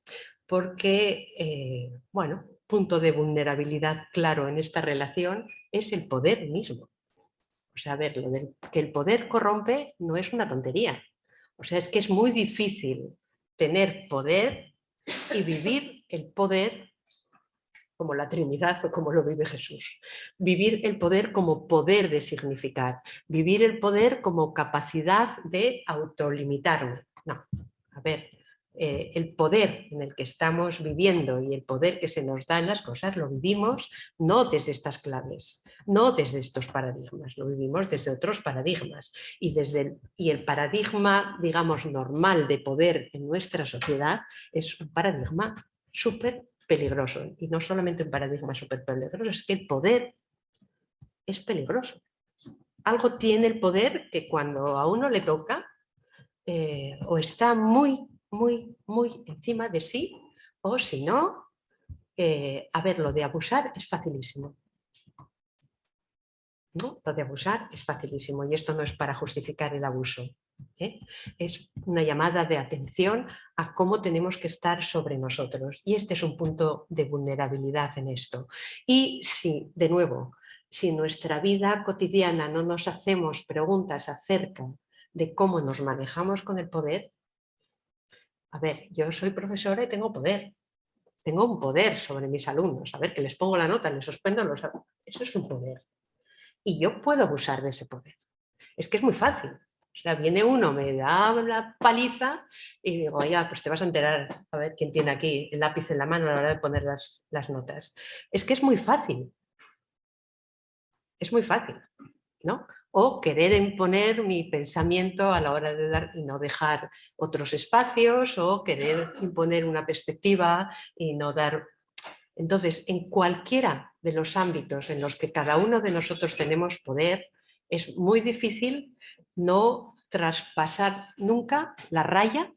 Porque, bueno, punto de vulnerabilidad claro en esta relación es el poder mismo. O sea, a ver, lo de que el poder corrompe no es una tontería. O sea, es que es muy difícil tener poder y vivir el poder como la Trinidad o como lo vive Jesús. Vivir el poder como poder de significar. Vivir el poder como capacidad de autolimitarme. No, a ver... el poder en el que estamos viviendo y el poder que se nos da en las cosas lo vivimos no desde estas claves, no desde estos paradigmas, lo vivimos desde otros paradigmas y el paradigma, digamos, normal de poder en nuestra sociedad es un paradigma súper peligroso y no solamente un paradigma súper peligroso, es que el poder es peligroso. Algo tiene el poder que cuando a uno le toca o está muy encima de sí, o si no, a ver, lo de abusar es facilísimo. ¿No? Lo de abusar es facilísimo y esto no es para justificar el abuso. Es una llamada de atención a cómo tenemos que estar sobre nosotros y este es un punto de vulnerabilidad en esto. Y si, de nuevo, si en nuestra vida cotidiana no nos hacemos preguntas acerca de cómo nos manejamos con el poder, a ver, yo soy profesora y tengo poder. Tengo un poder sobre mis alumnos. A ver, que les pongo la nota, les suspendo eso es un poder. Y yo puedo abusar de ese poder. Es que es muy fácil. O sea, viene uno, me da la paliza y digo, oiga, pues te vas a enterar a ver quién tiene aquí el lápiz en la mano a la hora de poner las notas. Es que es muy fácil. Es muy fácil, ¿no? o querer imponer mi pensamiento a la hora de dar y no dejar otros espacios, o querer imponer una perspectiva y no dar. Entonces, en cualquiera de los ámbitos en los que cada uno de nosotros tenemos poder, es muy difícil no traspasar nunca la raya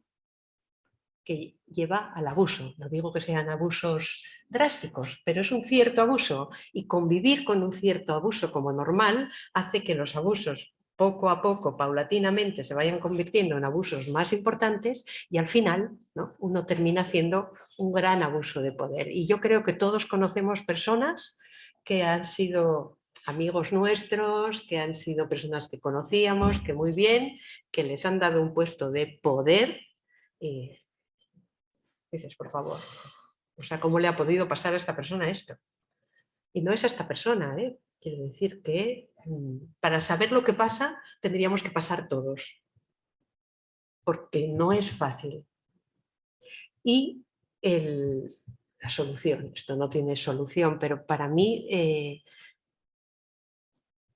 que lleva al abuso. No digo que sean abusos drásticos, pero es un cierto abuso, y convivir con un cierto abuso como normal hace que los abusos poco a poco, paulatinamente, se vayan convirtiendo en abusos más importantes y al final, ¿no?, uno termina haciendo un gran abuso de poder. Y yo creo que todos conocemos personas que han sido amigos nuestros, que han sido personas que conocíamos, que muy bien, que les han dado un puesto de poder y dices, por favor, o sea, ¿cómo le ha podido pasar a esta persona esto? Y no es a esta persona, ¿eh? Quiero decir que para saber lo que pasa tendríamos que pasar todos, porque no es fácil. Y la solución, esto no tiene solución, pero para mí,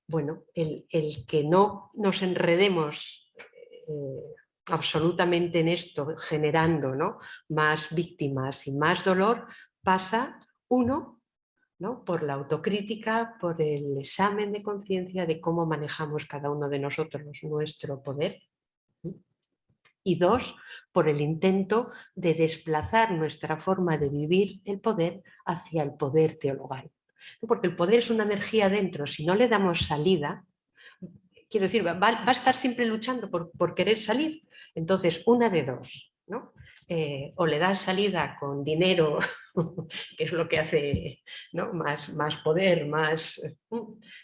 bueno, el que no nos enredemos absolutamente en esto, generando, ¿no?, más víctimas y más dolor, pasa uno, ¿no?, por la autocrítica, por el examen de conciencia de cómo manejamos cada uno de nosotros nuestro poder. Y dos, por el intento de desplazar nuestra forma de vivir el poder hacia el poder teologal. Porque el poder es una energía dentro, si no le damos salida, quiero decir, va a estar siempre luchando por querer salir. Entonces, una de dos, ¿no? O le das salida con dinero, que es lo que hace, ¿no?, más poder,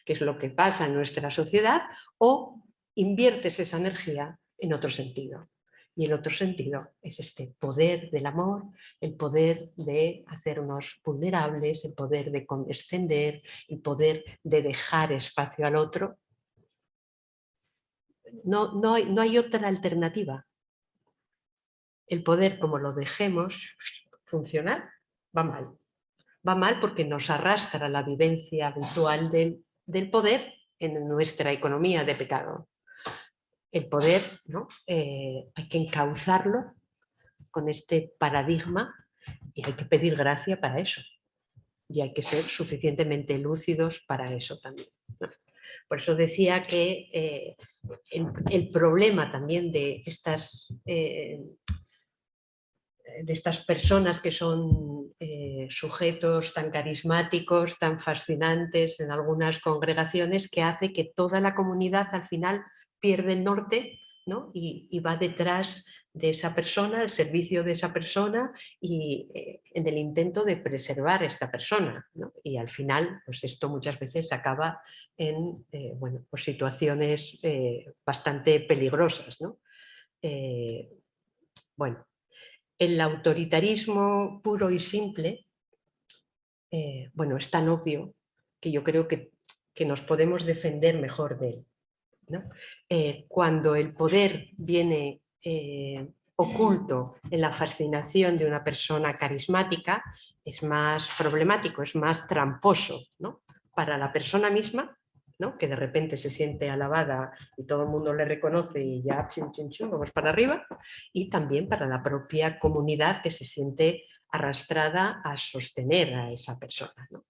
que es lo que pasa en nuestra sociedad, o inviertes esa energía en otro sentido. Y el otro sentido es este poder del amor, el poder de hacernos vulnerables, el poder de condescender, el poder de dejar espacio al otro. No hay otra alternativa. El poder, como lo dejemos funcionar, va mal. Va mal porque nos arrastra la vivencia habitual del poder en nuestra economía de pecado. El poder, ¿no?, hay que encauzarlo con este paradigma y hay que pedir gracia para eso. Y hay que ser suficientemente lúcidos para eso también, ¿no? Por eso decía que el problema también de estas personas que son sujetos tan carismáticos, tan fascinantes en algunas congregaciones, que hace que toda la comunidad al final pierde el norte, ¿no?, y va detrás de esa persona, al servicio de esa persona y en el intento de preservar a esta persona, ¿no? Y al final, pues esto muchas veces acaba en bueno, pues situaciones bastante peligrosas, ¿no? Bueno, el autoritarismo puro y simple, bueno, es tan obvio que yo creo que nos podemos defender mejor de él, ¿no? Cuando el poder viene oculto en la fascinación de una persona carismática, es más problemático, es más tramposo, ¿no?, para la persona misma, ¿no?, que de repente se siente alabada y todo el mundo le reconoce y ya chin, chin, chin, vamos para arriba, y también para la propia comunidad que se siente arrastrada a sostener a esa persona, ¿no?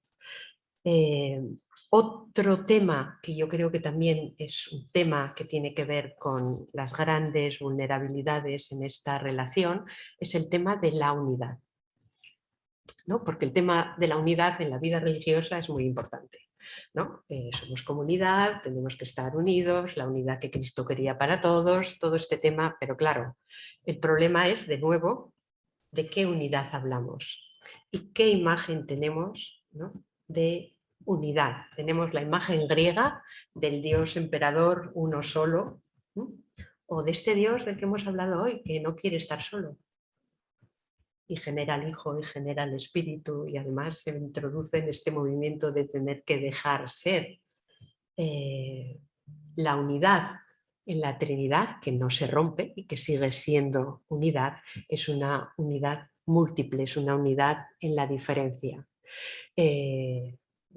Otro tema que yo creo que también es un tema que tiene que ver con las grandes vulnerabilidades en esta relación es el tema de la unidad, ¿no? Porque el tema de la unidad en la vida religiosa es muy importante, ¿no? Somos comunidad, tenemos que estar unidos, la unidad que Cristo quería para todos, todo este tema, pero claro, el problema es, de nuevo, de qué unidad hablamos y qué imagen tenemos, ¿no?, de unidad. Tenemos la imagen griega del Dios emperador uno solo, ¿no?, o de este Dios del que hemos hablado hoy, que no quiere estar solo y genera al Hijo y genera al Espíritu, y además se introduce en este movimiento de tener que dejar ser. La unidad en la Trinidad, que no se rompe y que sigue siendo unidad, es una unidad múltiple, es una unidad en la diferencia.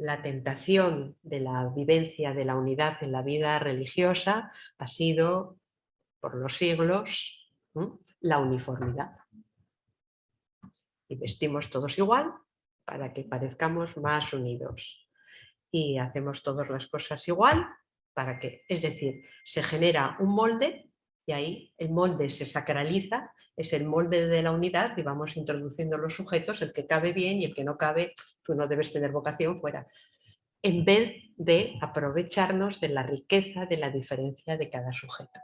la tentación de la vivencia de la unidad en la vida religiosa ha sido, por los siglos, la uniformidad. Y vestimos todos igual para que parezcamos más unidos. Y hacemos todas las cosas igual para que, es decir, se genera un molde y ahí el molde se sacraliza, es el molde de la unidad y vamos introduciendo los sujetos, el que cabe bien y el que no cabe, tú no debes tener vocación fuera. En vez de aprovecharnos de la riqueza, de la diferencia de cada sujeto.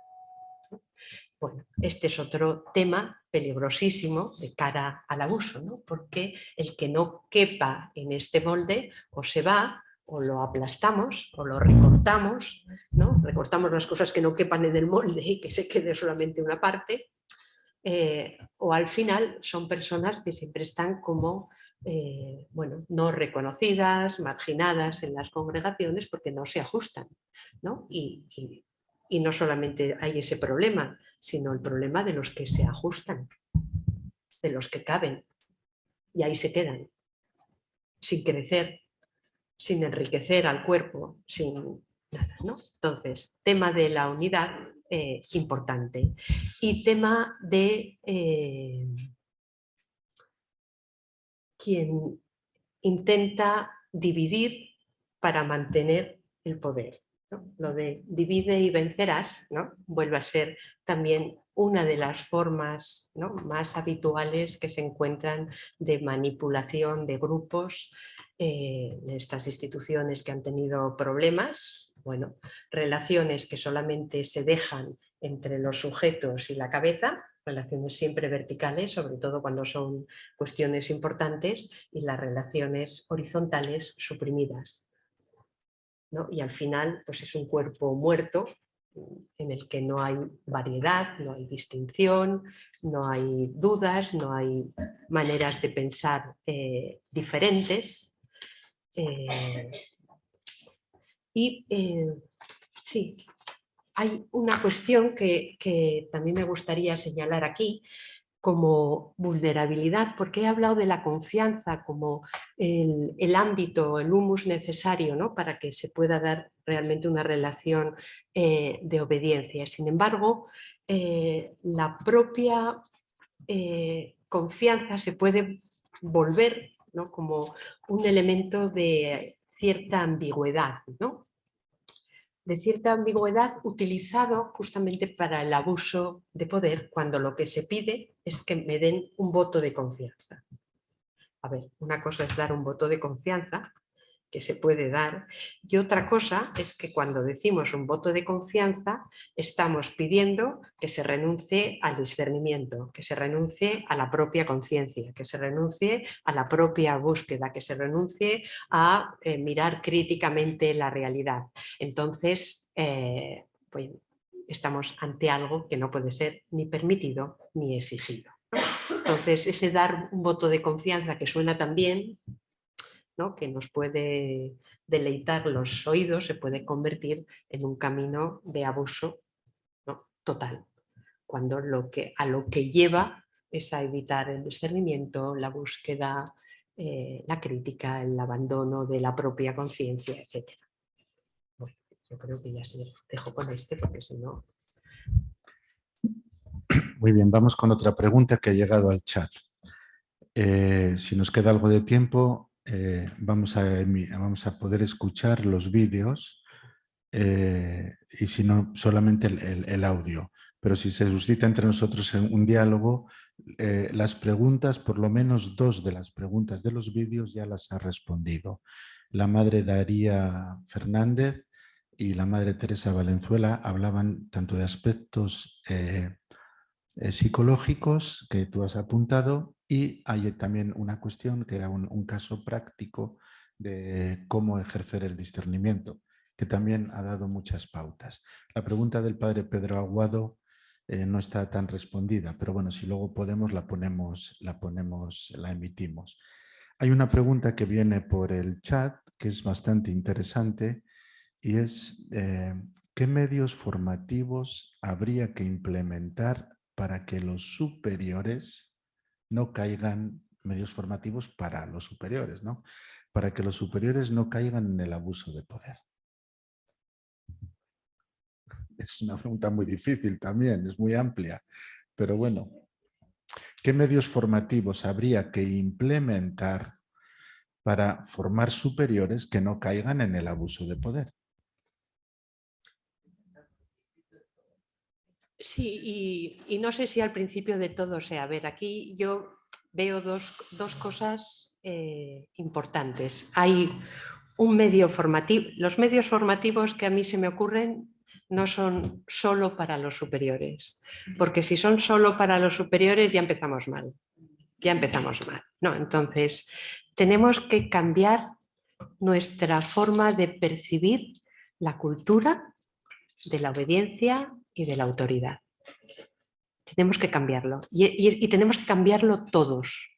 Bueno, este es otro tema peligrosísimo de cara al abuso, ¿no? Porque el que no quepa en este molde o se va, o lo aplastamos, o lo recortamos, ¿no? Recortamos las cosas que no quepan en el molde y que se quede solamente una parte, o al final son personas que siempre están como bueno, no reconocidas, marginadas en las congregaciones porque no se ajustan, ¿no? Y no solamente hay ese problema, sino el problema de los que se ajustan, de los que caben, y ahí se quedan, sin crecer, sin enriquecer al cuerpo, sin nada, ¿no? Entonces, tema de la unidad, importante. Y tema de quien intenta dividir para mantener el poder, ¿no? Lo de divide y vencerás, ¿no? Vuelve a ser también una de las formas, ¿no?, más habituales que se encuentran de manipulación de grupos, de estas instituciones que han tenido problemas, bueno, relaciones que solamente se dejan entre los sujetos y la cabeza, relaciones siempre verticales, sobre todo cuando son cuestiones importantes, y las relaciones horizontales suprimidas, ¿no? Y al final pues es un cuerpo muerto en el que no hay variedad, no hay distinción, no hay dudas, no hay maneras de pensar diferentes. Sí, hay una cuestión que también me gustaría señalar aquí como vulnerabilidad, porque he hablado de la confianza como el ámbito, el humus necesario, ¿no?, para que se pueda dar realmente una relación de obediencia. Sin embargo, la propia confianza se puede volver, ¿no?, como un elemento de cierta ambigüedad, ¿no?, de cierta ambigüedad utilizado justamente para el abuso de poder, cuando lo que se pide es que me den un voto de confianza. A ver, una cosa es dar un voto de confianza, que se puede dar, y otra cosa es que cuando decimos un voto de confianza estamos pidiendo que se renuncie al discernimiento, que se renuncie a la propia conciencia, que se renuncie a la propia búsqueda, que se renuncie a mirar críticamente la realidad. Entonces, pues, estamos ante algo que no puede ser ni permitido ni exigido. Entonces, ese dar un voto de confianza que suena tan bien, ¿no?, que nos puede deleitar los oídos, se puede convertir en un camino de abuso, ¿no?, total, cuando a lo que lleva es a evitar el discernimiento, la búsqueda, la crítica, el abandono de la propia conciencia, etc. Bueno, yo creo que ya se dejo con porque si no... Muy bien, vamos con otra pregunta que ha llegado al chat. Si nos queda algo de tiempo, vamos a poder escuchar los vídeos y si no, solamente el audio. Pero si se suscita entre nosotros un diálogo, las preguntas, por lo menos 2 de las preguntas de los vídeos ya las ha respondido. La madre Daría Fernández y la madre Teresa Valenzuela hablaban tanto de aspectos psicológicos que tú has apuntado, y hay también una cuestión que era un caso práctico de cómo ejercer el discernimiento, que también ha dado muchas pautas. La pregunta del padre Pedro Aguado no está tan respondida, pero bueno, si luego podemos la emitimos. Hay una pregunta que viene por el chat que es bastante interesante y es ¿qué medios formativos habría que implementar para que los superiores no caigan, medios formativos para los superiores, ¿no?, para que los superiores no caigan en el abuso de poder? Es una pregunta muy difícil también, es muy amplia, pero bueno, ¿qué medios formativos habría que implementar para formar superiores que no caigan en el abuso de poder? Sí, y no sé si al principio de todo, o sea, a ver, aquí yo veo dos cosas importantes. Hay un medio formativo, los medios formativos que a mí se me ocurren no son solo para los superiores, porque si son solo para los superiores ya empezamos mal, ¿no? Entonces, tenemos que cambiar nuestra forma de percibir la cultura de la obediencia y de la autoridad. Tenemos que cambiarlo y tenemos que cambiarlo todos.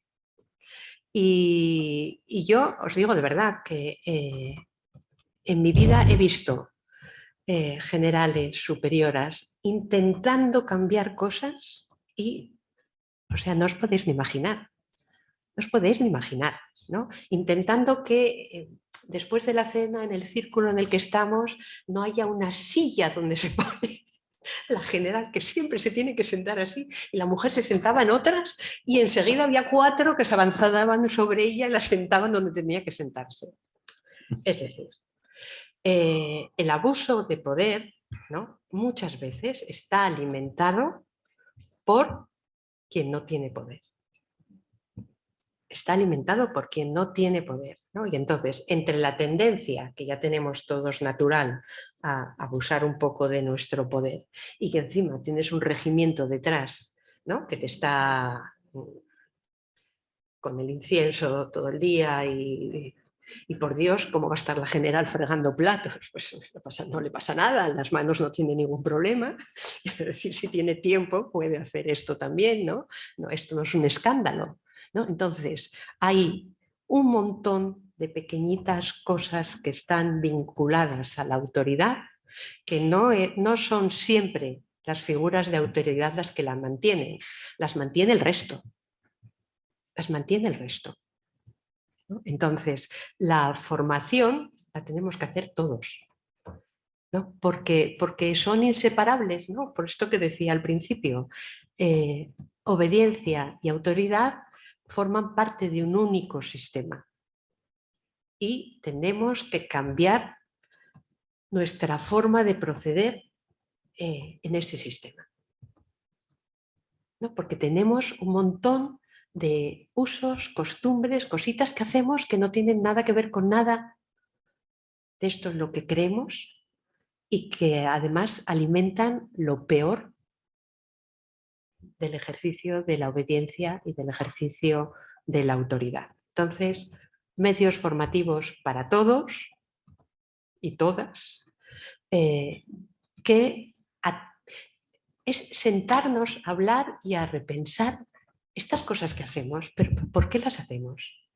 Y yo os digo de verdad que en mi vida he visto generales, superioras, intentando cambiar cosas y, o sea, no os podéis ni imaginar, ¿no? Intentando que después de la cena, en el círculo en el que estamos, no haya una silla donde se pone la general, que siempre se tiene que sentar así, y la mujer se sentaba en otras y enseguida había 4 que se avanzaban sobre ella y la sentaban donde tenía que sentarse. Es decir, el abuso de poder, ¿no?, muchas veces está alimentado por quien no tiene poder. Está alimentado por quien no tiene poder, ¿no? Y entonces, entre la tendencia que ya tenemos todos natural a abusar un poco de nuestro poder y que encima tienes un regimiento detrás, ¿no?, que te está con el incienso todo el día y por Dios, ¿cómo va a estar la general fregando platos? Pues no le pasa nada, las manos no tiene ningún problema. Es decir, si tiene tiempo puede hacer esto también, ¿no? No, esto no es un escándalo, ¿no? Entonces, hay un montón de pequeñitas cosas que están vinculadas a la autoridad, que no son siempre las figuras de autoridad las que la mantienen, las mantiene el resto. Las mantiene el resto, ¿no? Entonces, la formación la tenemos que hacer todos, ¿no? Porque son inseparables, ¿no? Por esto que decía al principio, obediencia y autoridad forman parte de un único sistema y tenemos que cambiar nuestra forma de proceder en ese sistema, ¿no? Porque tenemos un montón de usos, costumbres, cositas que hacemos que no tienen nada que ver con nada de esto es lo que creemos y que además alimentan lo peor del ejercicio de la obediencia y del ejercicio de la autoridad. Entonces, medios formativos para todos y todas, que es sentarnos a hablar y a repensar estas cosas que hacemos, pero ¿por qué las hacemos?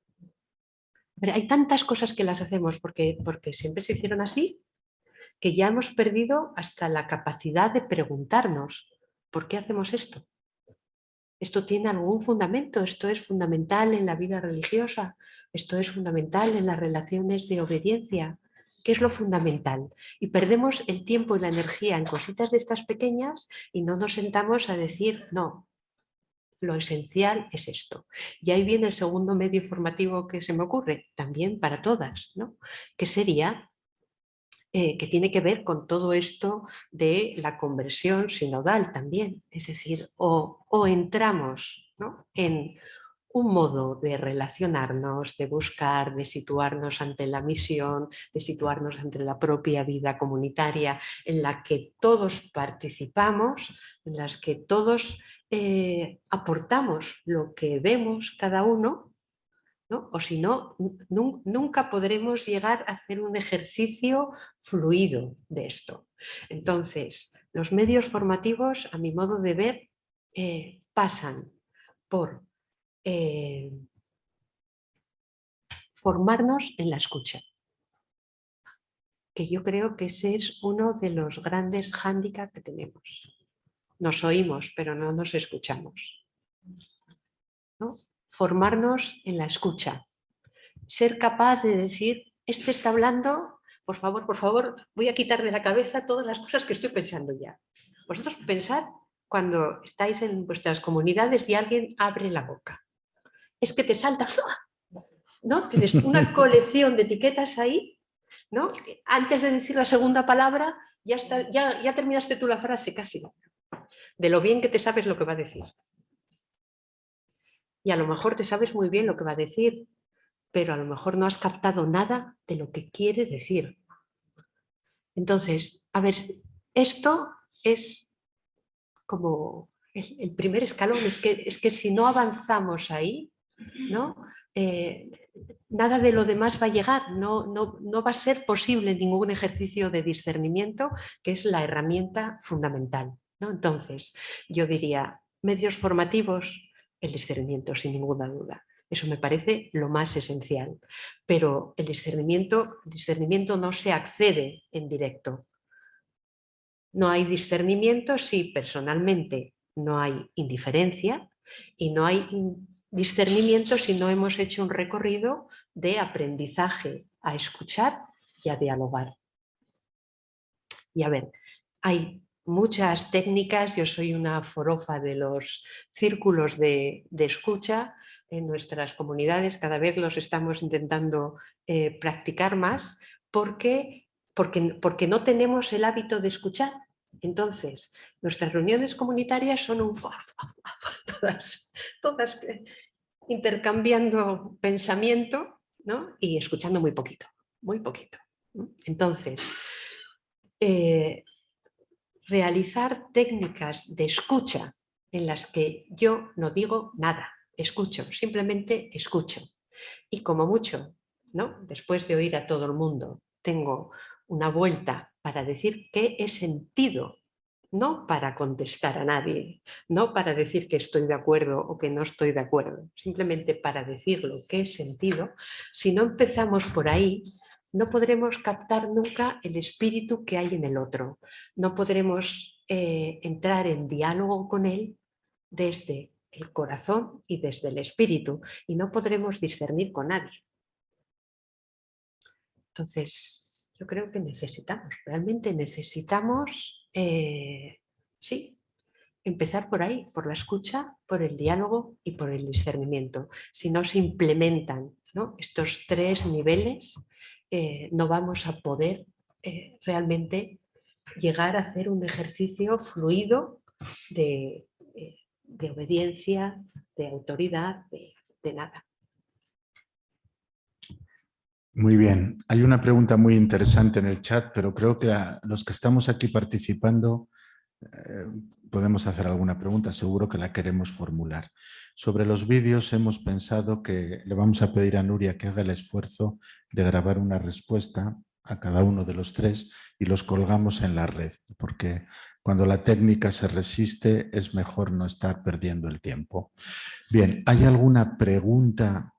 Pero hay tantas cosas que las hacemos porque siempre se hicieron así, que ya hemos perdido hasta la capacidad de preguntarnos ¿por qué hacemos esto? ¿Esto tiene algún fundamento? ¿Esto es fundamental en la vida religiosa? ¿Esto es fundamental en las relaciones de obediencia? ¿Qué es lo fundamental? Y perdemos el tiempo y la energía en cositas de estas pequeñas y no nos sentamos a decir no. Lo esencial es esto. Y ahí viene el segundo medio formativo que se me ocurre, también para todas, ¿no? Que sería, que tiene que ver con todo esto de la conversión sinodal también. Es decir, o entramos, ¿no?, en un modo de relacionarnos, de buscar, de situarnos ante la misión, de situarnos ante la propia vida comunitaria, en la que todos participamos, en las que todos aportamos lo que vemos cada uno, ¿no? O si no, nunca podremos llegar a hacer un ejercicio fluido de esto. Entonces, los medios formativos, a mi modo de ver, pasan por formarnos en la escucha, que yo creo que ese es uno de los grandes hándicaps que tenemos. Nos oímos, pero no nos escuchamos, ¿no? Formarnos en la escucha, ser capaz de decir, este está hablando, por favor, voy a quitar de la cabeza todas las cosas que estoy pensando ya. Vosotros pensad cuando estáis en vuestras comunidades y alguien abre la boca. Es que te salta, ¿no? Tienes una colección de etiquetas ahí, ¿no? Antes de decir la segunda palabra, ya terminaste tú la frase casi, de lo bien que te sabes lo que va a decir. Y a lo mejor te sabes muy bien lo que va a decir, pero a lo mejor no has captado nada de lo que quiere decir. Entonces, a ver, esto es como el primer escalón, es que si no avanzamos ahí, ¿no? Nada de lo demás va a llegar, no va a ser posible ningún ejercicio de discernimiento, que es la herramienta fundamental, ¿no? Entonces, yo diría, medios formativos, el discernimiento, sin ninguna duda. Eso me parece lo más esencial. Pero el discernimiento no se accede en directo. No hay discernimiento si personalmente no hay indiferencia y no hay discernimiento si no hemos hecho un recorrido de aprendizaje a escuchar y a dialogar. Y a ver, hay muchas técnicas, yo soy una forofa de los círculos de escucha en nuestras comunidades, cada vez los estamos intentando practicar más porque no tenemos el hábito de escuchar. Entonces, nuestras reuniones comunitarias son todas intercambiando pensamiento, ¿no? Y escuchando muy poquito, muy poquito. Entonces, realizar técnicas de escucha en las que yo no digo nada, escucho, simplemente escucho. Y como mucho, ¿no? Después de oír a todo el mundo, tengo una vuelta para decir qué he sentido, no para contestar a nadie, no para decir que estoy de acuerdo o que no estoy de acuerdo, simplemente para decir lo que he sentido. Si no empezamos por ahí, no podremos captar nunca el espíritu que hay en el otro, no podremos entrar en diálogo con él desde el corazón y desde el espíritu, y no podremos discernir con nadie. Entonces, yo creo que realmente necesitamos, sí, empezar por ahí, por la escucha, por el diálogo y por el discernimiento. Si no se implementan, ¿no?, estos tres niveles, no vamos a poder realmente llegar a hacer un ejercicio fluido de obediencia, de autoridad, de nada. Muy bien. Hay una pregunta muy interesante en el chat, pero creo que los que estamos aquí participando podemos hacer alguna pregunta, seguro que la queremos formular. Sobre los vídeos hemos pensado que le vamos a pedir a Nuria que haga el esfuerzo de grabar una respuesta a cada uno de los tres y los colgamos en la red, porque cuando la técnica se resiste es mejor no estar perdiendo el tiempo. Bien, ¿hay alguna pregunta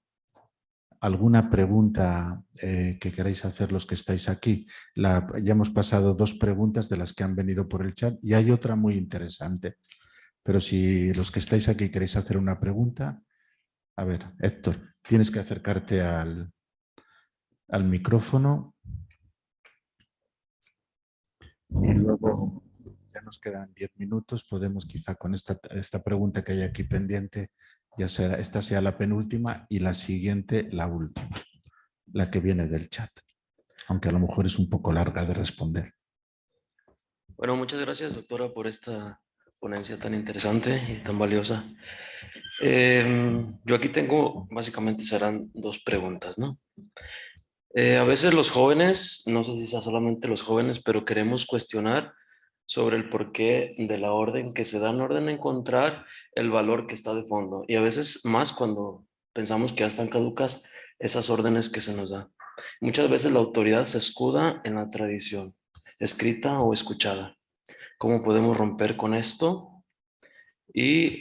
que queráis hacer los que estáis aquí? Ya hemos pasado 2 preguntas de las que han venido por el chat y hay otra muy interesante. Pero si los que estáis aquí queréis hacer una pregunta, a ver, Héctor, tienes que acercarte al micrófono y luego ya nos quedan 10 minutos, podemos quizá con esta pregunta que hay aquí pendiente, esta sea la penúltima y la siguiente la última, la que viene del chat, aunque a lo mejor es un poco larga de responder. Bueno, muchas gracias, doctora, por esta ponencia tan interesante y tan valiosa. Yo aquí tengo, básicamente serán 2 preguntas, ¿no? A veces los jóvenes, no sé si sea solamente los jóvenes, pero queremos cuestionar sobre el porqué de la orden que se da en orden a encontrar el valor que está de fondo. Y a veces más cuando pensamos que ya están caducas esas órdenes que se nos dan. Muchas veces la autoridad se escuda en la tradición, escrita o escuchada. ¿Cómo podemos romper con esto? Y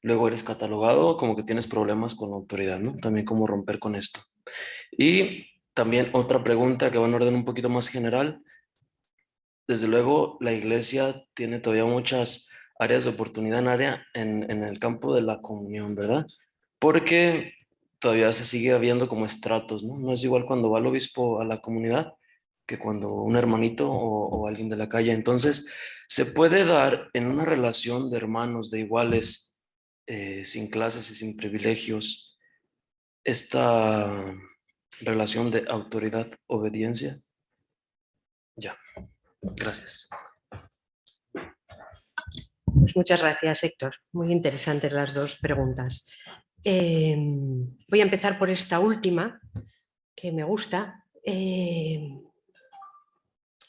luego eres catalogado como que tienes problemas con la autoridad, ¿no? También cómo romper con esto. Y también otra pregunta que va en orden un poquito más general. Desde luego, la iglesia tiene todavía muchas áreas de oportunidad en el campo de la comunión, ¿verdad? Porque todavía se sigue habiendo como estratos, ¿no? No es igual cuando va el obispo a la comunidad que cuando un hermanito o alguien de la calle. Entonces, se puede dar en una relación de hermanos, de iguales, sin clases y sin privilegios, esta relación de autoridad-obediencia. Ya, gracias. Pues muchas gracias, Héctor. Muy interesantes las dos preguntas. Voy a empezar por esta última, que me gusta.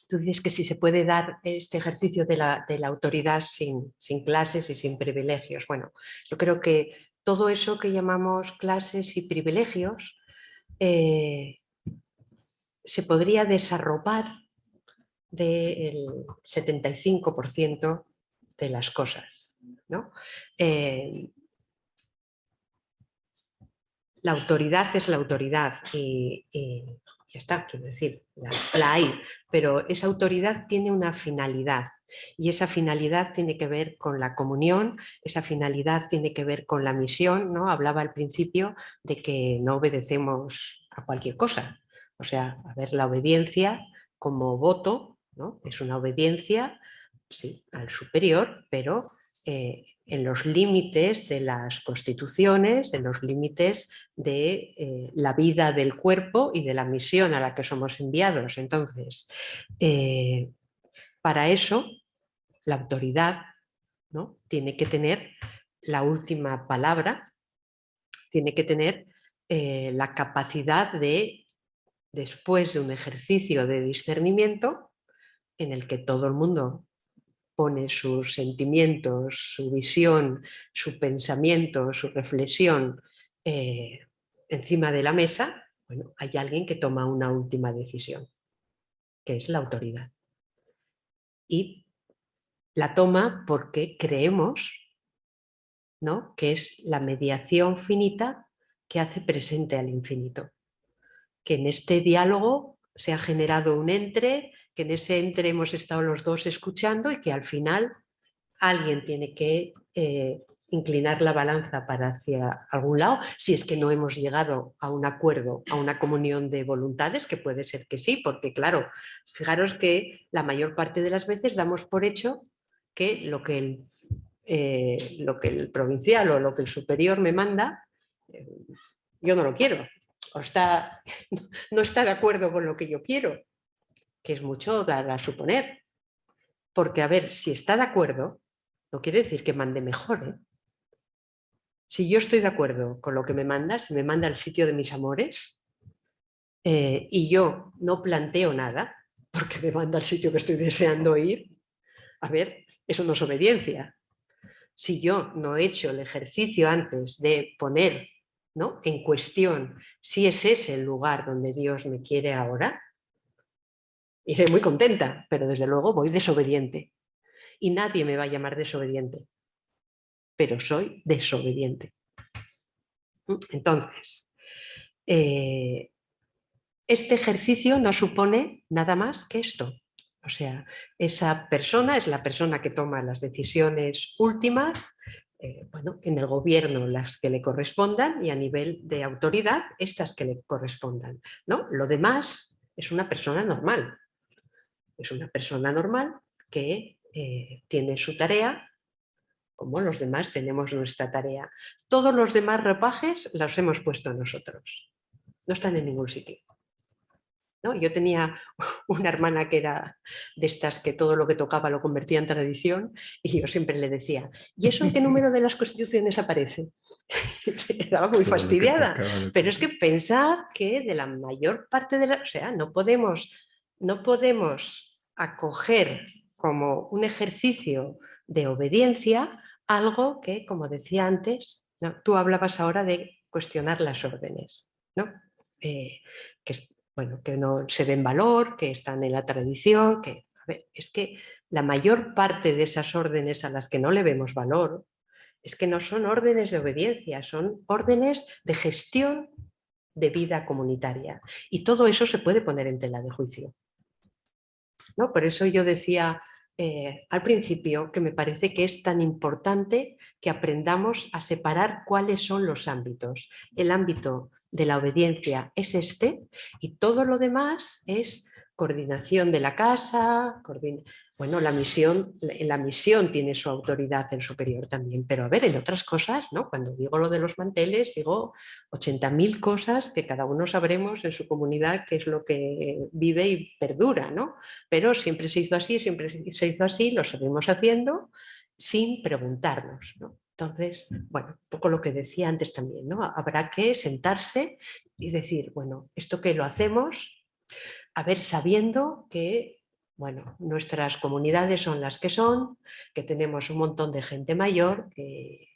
Tú dices que si se puede dar este ejercicio de la autoridad sin clases y sin privilegios. Bueno, yo creo que todo eso que llamamos clases y privilegios se podría desarropar del 75% de las cosas, ¿no? La autoridad es la autoridad y ya está, quiero decir, la hay, pero esa autoridad tiene una finalidad y esa finalidad tiene que ver con la comunión, esa finalidad tiene que ver con la misión, ¿no? Hablaba al principio de que no obedecemos a cualquier cosa, o sea, a ver, la obediencia como voto, ¿no? Es una obediencia, sí, al superior, pero en los límites de las constituciones, en los límites de la vida del cuerpo y de la misión a la que somos enviados. Entonces, para eso, la autoridad, ¿no? Tiene que tener la última palabra, tiene que tener la capacidad de, después de un ejercicio de discernimiento, en el que todo el mundo pone sus sentimientos, su visión, su pensamiento, su reflexión encima de la mesa, bueno, hay alguien que toma una última decisión, que es la autoridad. Y la toma porque creemos, ¿no?, que es la mediación finita que hace presente al infinito. Que en este diálogo se ha generado un entre, que en ese entre hemos estado los dos escuchando y que al final alguien tiene que inclinar la balanza para hacia algún lado, si es que no hemos llegado a un acuerdo, a una comunión de voluntades, que puede ser que sí, porque claro, fijaros que la mayor parte de las veces damos por hecho que lo que el provincial o lo que el superior me manda, yo no lo quiero, o no está de acuerdo con lo que yo quiero, que es mucho dar a suponer. Porque, a ver, si está de acuerdo, no quiere decir que mande mejor, ¿eh? Si yo estoy de acuerdo con lo que me manda, si me manda al sitio de mis amores y yo no planteo nada, porque me manda al sitio que estoy deseando ir, a ver, eso no es obediencia. Si yo no he hecho el ejercicio antes de poner, ¿no?, en cuestión si es ese el lugar donde Dios me quiere ahora, iré muy contenta, pero desde luego voy desobediente. Y nadie me va a llamar desobediente, pero soy desobediente. Entonces, este ejercicio no supone nada más que esto. O sea, esa persona es la persona que toma las decisiones últimas, bueno, en el gobierno las que le correspondan y a nivel de autoridad estas que le correspondan, ¿no? Lo demás es una persona normal. Es una persona normal que tiene su tarea, como los demás tenemos nuestra tarea. Todos los demás ropajes los hemos puesto nosotros. No están en ningún sitio, ¿no? Yo tenía una hermana que era de estas que todo lo que tocaba lo convertía en tradición y yo siempre le decía, ¿y eso en qué número de las constituciones aparece? Se quedaba muy fastidiada. Pero es que pensad que de la mayor parte de la... O sea, no podemos acoger como un ejercicio de obediencia algo que, como decía antes, ¿no? Tú hablabas ahora de cuestionar las órdenes, ¿no? Bueno, que no se den valor, que están en la tradición, que, a ver, es que la mayor parte de esas órdenes a las que no le vemos valor es que no son órdenes de obediencia, son órdenes de gestión de vida comunitaria. Y todo eso se puede poner en tela de juicio, ¿no? Por eso yo decía al principio que me parece que es tan importante que aprendamos a separar cuáles son los ámbitos. El ámbito de la obediencia es este y todo lo demás es coordinación de la casa, bueno, la misión tiene su autoridad en superior también, pero a ver, en otras cosas, ¿no? Cuando digo lo de los manteles, digo 80.000 cosas que cada uno sabremos en su comunidad qué es lo que vive y perdura, ¿no? Pero siempre se hizo así, lo seguimos haciendo sin preguntarnos, ¿no? Entonces, bueno, un poco lo que decía antes también, ¿no? Habrá que sentarse y decir, bueno, esto que lo hacemos, a ver, sabiendo que, bueno, nuestras comunidades son las que son, que tenemos un montón de gente mayor, que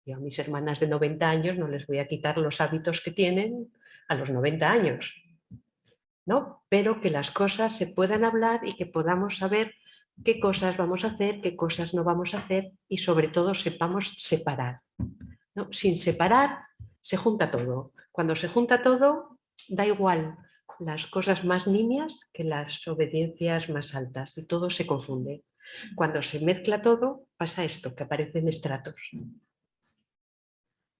yo a mis hermanas de 90 años no les voy a quitar los hábitos que tienen a los 90 años, ¿no? Pero que las cosas se puedan hablar y que podamos saber qué cosas vamos a hacer, qué cosas no vamos a hacer y sobre todo sepamos separar, ¿no? Sin separar se junta todo. Cuando se junta todo, da igual las cosas más nimias que las obediencias más altas y todo se confunde. Cuando se mezcla todo, pasa esto, que aparecen estratos.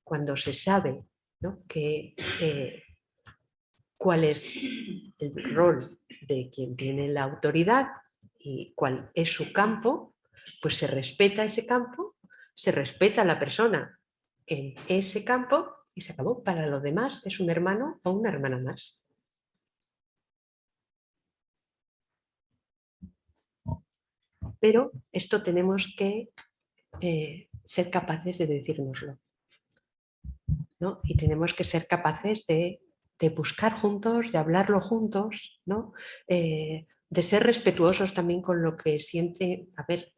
Cuando se sabe, ¿no?, cuál es el rol de quien tiene la autoridad y cuál es su campo, pues se respeta ese campo, se respeta a la persona en ese campo y se acabó. Para lo demás es un hermano o una hermana más. Pero esto tenemos que ser capaces de decírnoslo, ¿no? Y tenemos que ser capaces de buscar juntos, de hablarlo juntos, ¿no? De ser respetuosos también con lo que siente. A ver,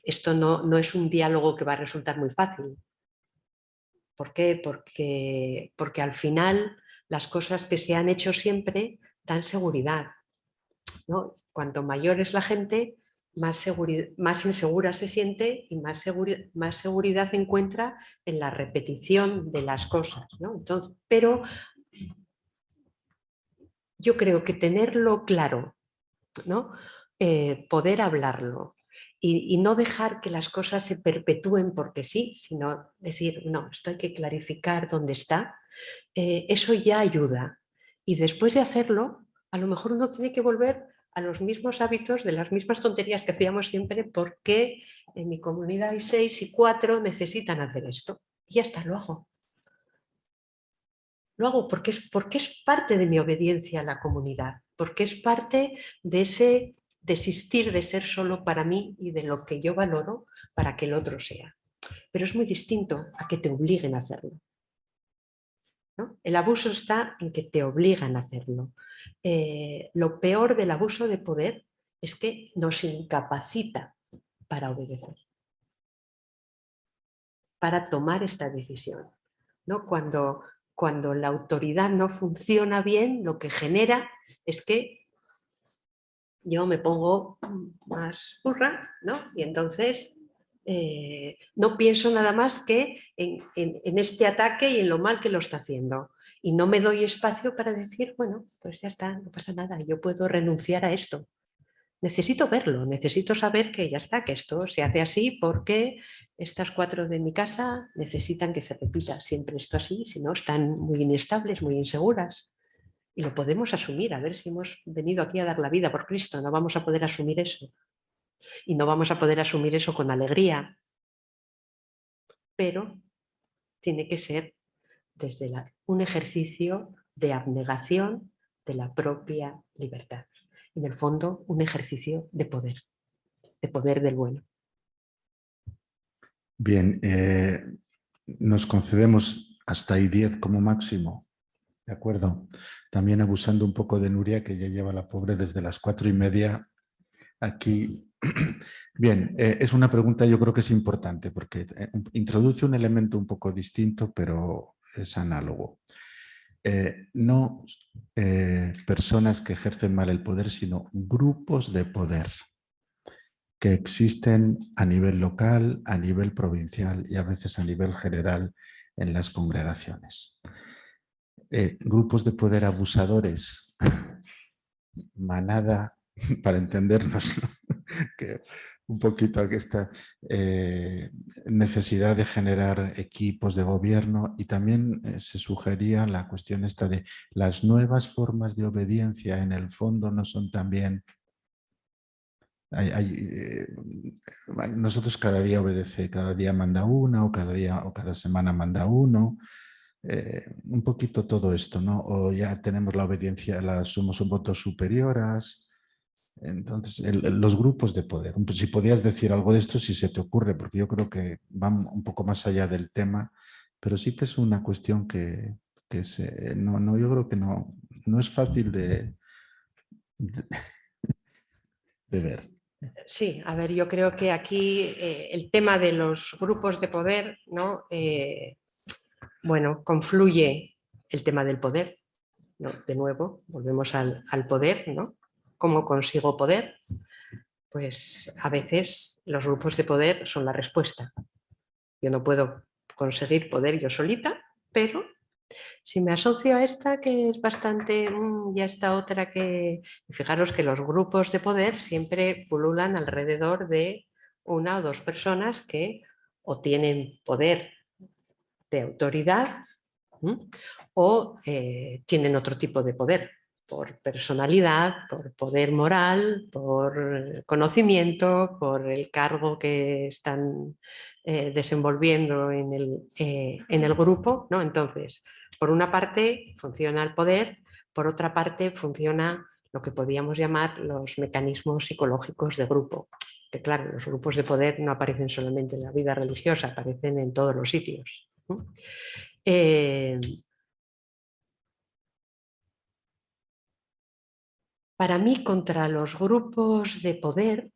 esto no es un diálogo que va a resultar muy fácil. ¿Por qué? Porque al final las cosas que se han hecho siempre dan seguridad, ¿no? Cuanto mayor es la gente, más insegura se siente y más seguridad encuentra en la repetición de las cosas, ¿no? Entonces, pero yo creo que tenerlo claro, ¿no? Poder hablarlo y no dejar que las cosas se perpetúen porque sí, sino decir, no, esto hay que clarificar dónde está, eso ya ayuda. Y después de hacerlo, a lo mejor uno tiene que volver a los mismos hábitos, de las mismas tonterías que hacíamos siempre, porque en mi comunidad hay 6 y 4 necesitan hacer esto. Y ya está, lo hago. Lo hago porque es parte de mi obediencia a la comunidad, porque es parte de ese desistir de ser solo para mí y de lo que yo valoro para que el otro sea. Pero es muy distinto a que te obliguen a hacerlo, ¿no? El abuso está en que te obligan a hacerlo. Lo peor del abuso de poder es que nos incapacita para obedecer, para tomar esta decisión, ¿no? Cuando la autoridad no funciona bien, lo que genera es que yo me pongo más burra, ¿no? Y entonces no pienso nada más que en este ataque y en lo mal que lo está haciendo. Y no me doy espacio para decir, bueno, pues ya está, no pasa nada, yo puedo renunciar a esto. Necesito verlo, necesito saber que ya está, que esto se hace así porque estas 4 de mi casa necesitan que se repita siempre esto así, si no están muy inestables, muy inseguras. Y lo podemos asumir, a ver si hemos venido aquí a dar la vida por Cristo, no vamos a poder asumir eso. Y no vamos a poder asumir eso con alegría, pero tiene que ser desde un ejercicio de abnegación de la propia libertad. En el fondo, un ejercicio de poder del bueno. Bien, nos concedemos hasta ahí 10 como máximo, ¿de acuerdo? También abusando un poco de Nuria, que ya lleva la pobre desde las 4:30 aquí. Bien, es una pregunta, yo creo que es importante porque introduce un elemento un poco distinto, pero es análogo. No personas que ejercen mal el poder, sino grupos de poder que existen a nivel local, a nivel provincial y a veces a nivel general en las congregaciones. Grupos de poder abusadores, manada para entendernos, ¿no? Que un poquito esta necesidad de generar equipos de gobierno, y también se sugería la cuestión esta de las nuevas formas de obediencia en el fondo no son también... nosotros cada día obedece, cada día manda una, o cada día o cada semana manda uno. Un poquito todo esto, ¿no? O ya tenemos la obediencia, somos votos superioras. Entonces, los grupos de poder. Si podías decir algo de esto, si se te ocurre, porque yo creo que van un poco más allá del tema, pero sí que es una cuestión que yo creo que no es fácil de ver. Sí, a ver, yo creo que aquí el tema de los grupos de poder, ¿no? Bueno, confluye el tema del poder, ¿no? De nuevo, volvemos al poder, ¿no? ¿Cómo consigo poder? Pues a veces los grupos de poder son la respuesta. Yo no puedo conseguir poder yo solita, pero si me asocio a esta, que es bastante, y a esta otra que... Fijaros que los grupos de poder siempre pululan alrededor de una o dos personas que o tienen poder de autoridad o tienen otro tipo de poder, por personalidad, por poder moral, por conocimiento, por el cargo que están desenvolviendo en el grupo, ¿no? Entonces, por una parte funciona el poder, por otra parte funciona lo que podríamos llamar los mecanismos psicológicos de grupo. Que claro, los grupos de poder no aparecen solamente en la vida religiosa, aparecen en todos los sitios. Para mí, contra los grupos de poder,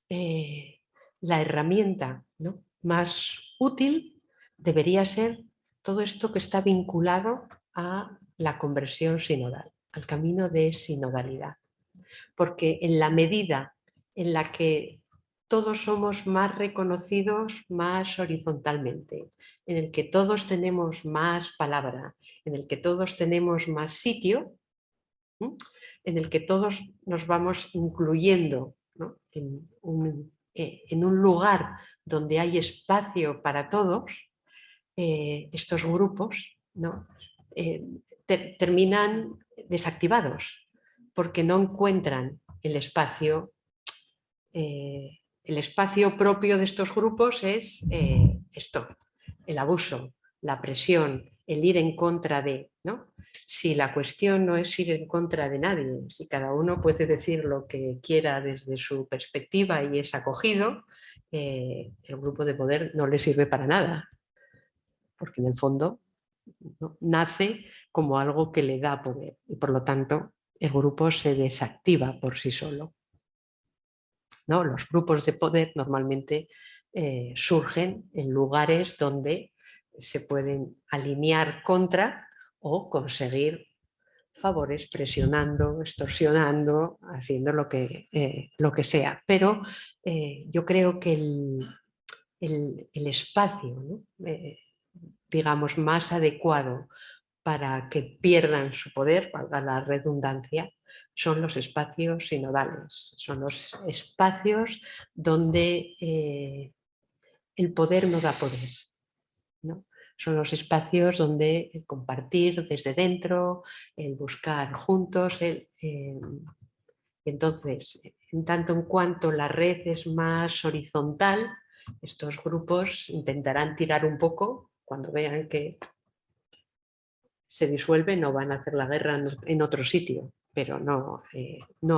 la herramienta, ¿no?, más útil debería ser todo esto que está vinculado a la conversión sinodal, al camino de sinodalidad. Porque en la medida en la que todos somos más reconocidos más horizontalmente, en el que todos tenemos más palabra, en el que todos tenemos más sitio, en el que todos nos vamos incluyendo, ¿no?, en un lugar donde hay espacio para todos, estos grupos, ¿no?, terminan desactivados porque no encuentran el espacio. El espacio propio de estos grupos es esto, el abuso, la presión, el ir en contra de, ¿no? Si la cuestión no es ir en contra de nadie, si cada uno puede decir lo que quiera desde su perspectiva y es acogido, el grupo de poder no le sirve para nada, porque en el fondo, ¿no?, nace como algo que le da poder y por lo tanto el grupo se desactiva por sí solo, ¿no? Los grupos de poder normalmente surgen en lugares donde se pueden alinear contra o conseguir favores presionando, extorsionando, haciendo lo que sea. Pero yo creo que el espacio, ¿no?, digamos, más adecuado para que pierdan su poder, valga la redundancia, son los espacios sinodales, son los espacios donde el poder no da poder, ¿no? Son los espacios donde el compartir desde dentro, el buscar juntos, entonces, en tanto en cuanto la red es más horizontal, estos grupos intentarán tirar un poco cuando vean que se disuelven o van a hacer la guerra en otro sitio, pero no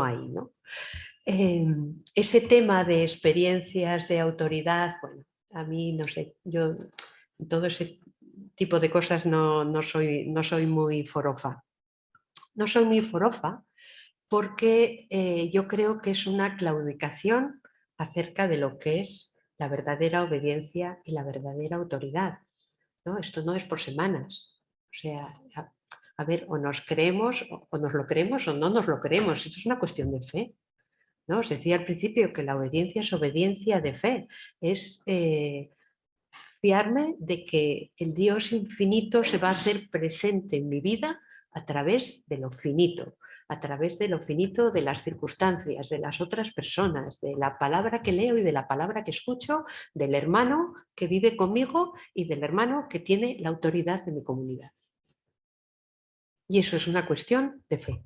ahí, ¿no? Ese tema de experiencias de autoridad, bueno, a mí no sé, yo todo ese tipo de cosas no soy muy forofa. No soy muy forofa porque yo creo que es una claudicación acerca de lo que es la verdadera obediencia y la verdadera autoridad, ¿no? Esto no es por semanas. O sea, a ver, o nos creemos, o nos lo creemos o no nos lo creemos. Esto es una cuestión de fe, ¿no? Os decía al principio que la obediencia es obediencia de fe. Es fiarme de que el Dios infinito se va a hacer presente en mi vida a través de lo finito, a través de lo finito de las circunstancias, de las otras personas, de la palabra que leo y de la palabra que escucho, del hermano que vive conmigo y del hermano que tiene la autoridad de mi comunidad. Y eso es una cuestión de fe.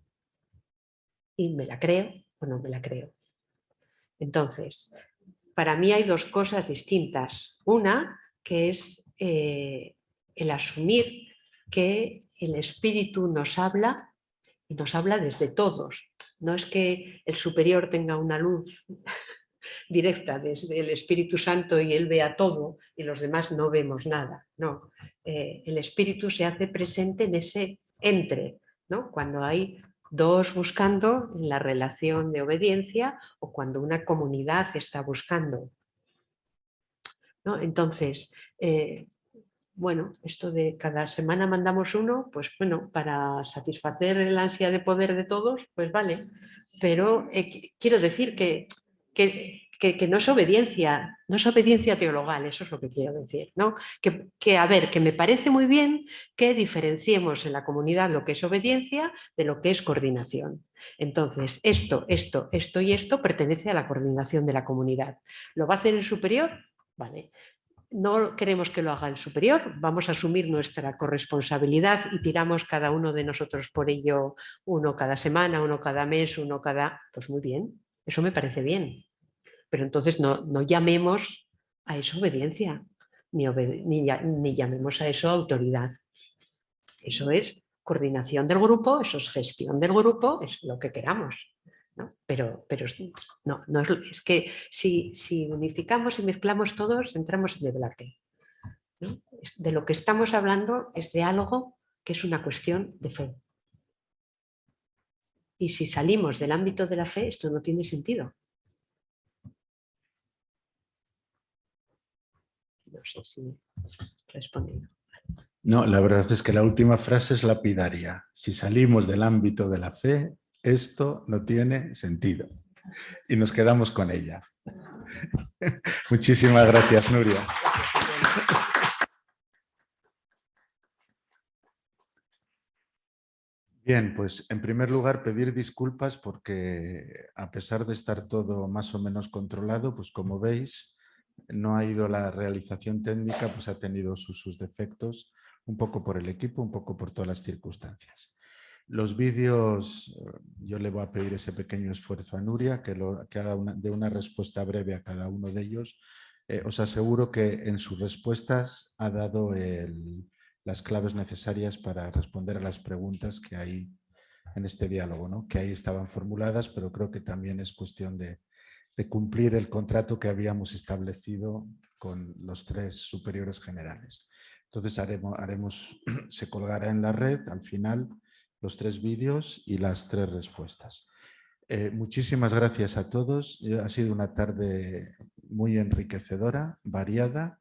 Y me la creo o no me la creo. Entonces, para mí hay dos cosas distintas. Una, que es el asumir que el Espíritu nos habla y nos habla desde todos. No es que el superior tenga una luz directa desde el Espíritu Santo y él vea todo y los demás no vemos nada. No, el Espíritu se hace presente en ese entre, ¿no? Cuando hay dos buscando en la relación de obediencia o cuando una comunidad está buscando, ¿no? Entonces, bueno, esto de cada semana mandamos uno, pues bueno, para satisfacer el ansia de poder de todos, pues vale. Pero quiero decir que no es obediencia, no es obediencia teologal, eso es lo que quiero decir, ¿no? A ver, que me parece muy bien que diferenciemos en la comunidad lo que es obediencia de lo que es coordinación. Entonces, esto y esto pertenece a la coordinación de la comunidad. ¿Lo va a hacer el superior? Vale. No queremos que lo haga el superior, vamos a asumir nuestra corresponsabilidad y tiramos cada uno de nosotros por ello, uno cada semana, uno cada mes, uno cada... Pues muy bien, eso me parece bien. Pero entonces no llamemos a eso obediencia, ni llamemos a eso autoridad. Eso es coordinación del grupo, eso es gestión del grupo, es lo que queramos. ¿No? Pero no es que si unificamos y mezclamos todos, entramos en debate, ¿no? De lo que estamos hablando es de algo que es una cuestión de fe. Y si salimos del ámbito de la fe, esto no tiene sentido. No sé si he respondido. No, la verdad es que la última frase es lapidaria. Si salimos del ámbito de la fe, esto no tiene sentido. Y nos quedamos con ella. Muchísimas gracias, Nuria. Bien, pues en primer lugar pedir disculpas porque a pesar de estar todo más o menos controlado, pues como veis, no ha ido la realización técnica, pues ha tenido sus defectos, un poco por el equipo, un poco por todas las circunstancias. Los vídeos, yo le voy a pedir ese pequeño esfuerzo a Nuria, que haga de una respuesta breve a cada uno de ellos. Os aseguro que en sus respuestas ha dado las claves necesarias para responder a las preguntas que hay en este diálogo, ¿no? Que ahí estaban formuladas, pero creo que también es cuestión de cumplir el contrato que habíamos establecido con los tres superiores generales. Entonces se colgará en la red al final los 3 vídeos y las 3 respuestas. Muchísimas gracias a todos. Ha sido una tarde muy enriquecedora, variada.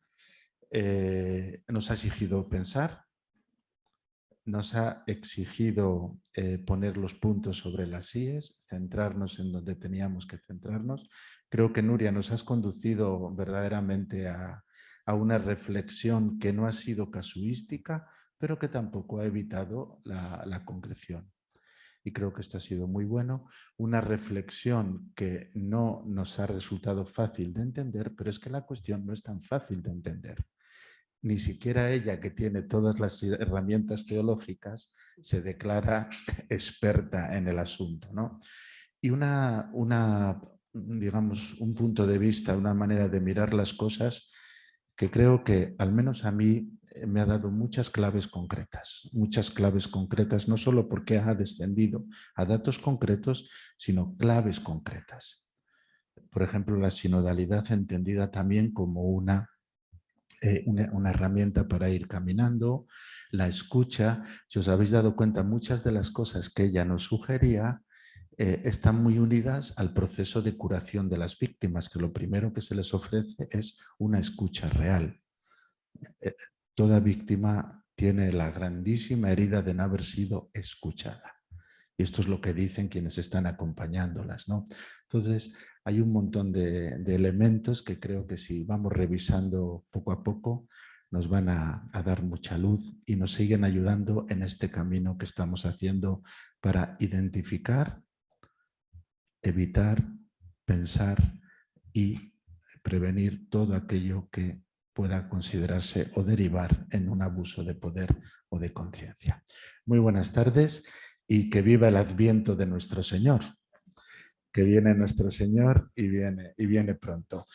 Nos ha exigido pensar, nos ha exigido poner los puntos sobre las íes, centrarnos en donde teníamos que centrarnos. Creo que, Nuria, nos has conducido verdaderamente a una reflexión que no ha sido casuística, pero que tampoco ha evitado la concreción. Y creo que esto ha sido muy bueno. Una reflexión que no nos ha resultado fácil de entender, pero es que la cuestión no es tan fácil de entender. Ni siquiera ella, que tiene todas las herramientas teológicas, se declara experta en el asunto, ¿no? Y digamos, un punto de vista, una manera de mirar las cosas que creo que, al menos a mí, me ha dado muchas claves concretas, no solo porque ha descendido a datos concretos, sino claves concretas. Por ejemplo, la sinodalidad entendida también como una herramienta para ir caminando, la escucha. Si os habéis dado cuenta, muchas de las cosas que ella nos sugería están muy unidas al proceso de curación de las víctimas, que lo primero que se les ofrece es una escucha real. Toda víctima tiene la grandísima herida de no haber sido escuchada. Y esto es lo que dicen quienes están acompañándolas, ¿no? Entonces, hay un montón de elementos que creo que si vamos revisando poco a poco, nos van a dar mucha luz y nos siguen ayudando en este camino que estamos haciendo para identificar, evitar, pensar y prevenir todo aquello que pueda considerarse o derivar en un abuso de poder o de conciencia. Muy buenas tardes y que viva el Adviento de nuestro Señor. Que viene nuestro Señor y viene pronto.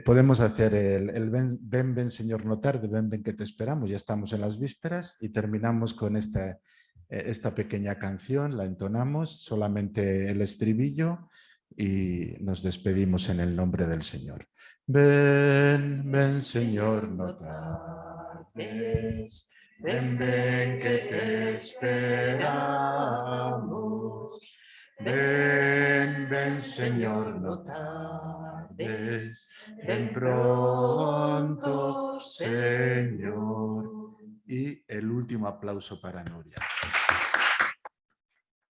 Podemos hacer el ven, Señor, no tarde, ven que te esperamos. Ya estamos en las vísperas y terminamos con esta pequeña canción, la entonamos, solamente el estribillo y nos despedimos en el nombre del Señor. Ven, Señor, no tardes, ven, que te esperamos. Ven, Señor, no tardes, ven pronto, Señor. Y el último aplauso para Nuria.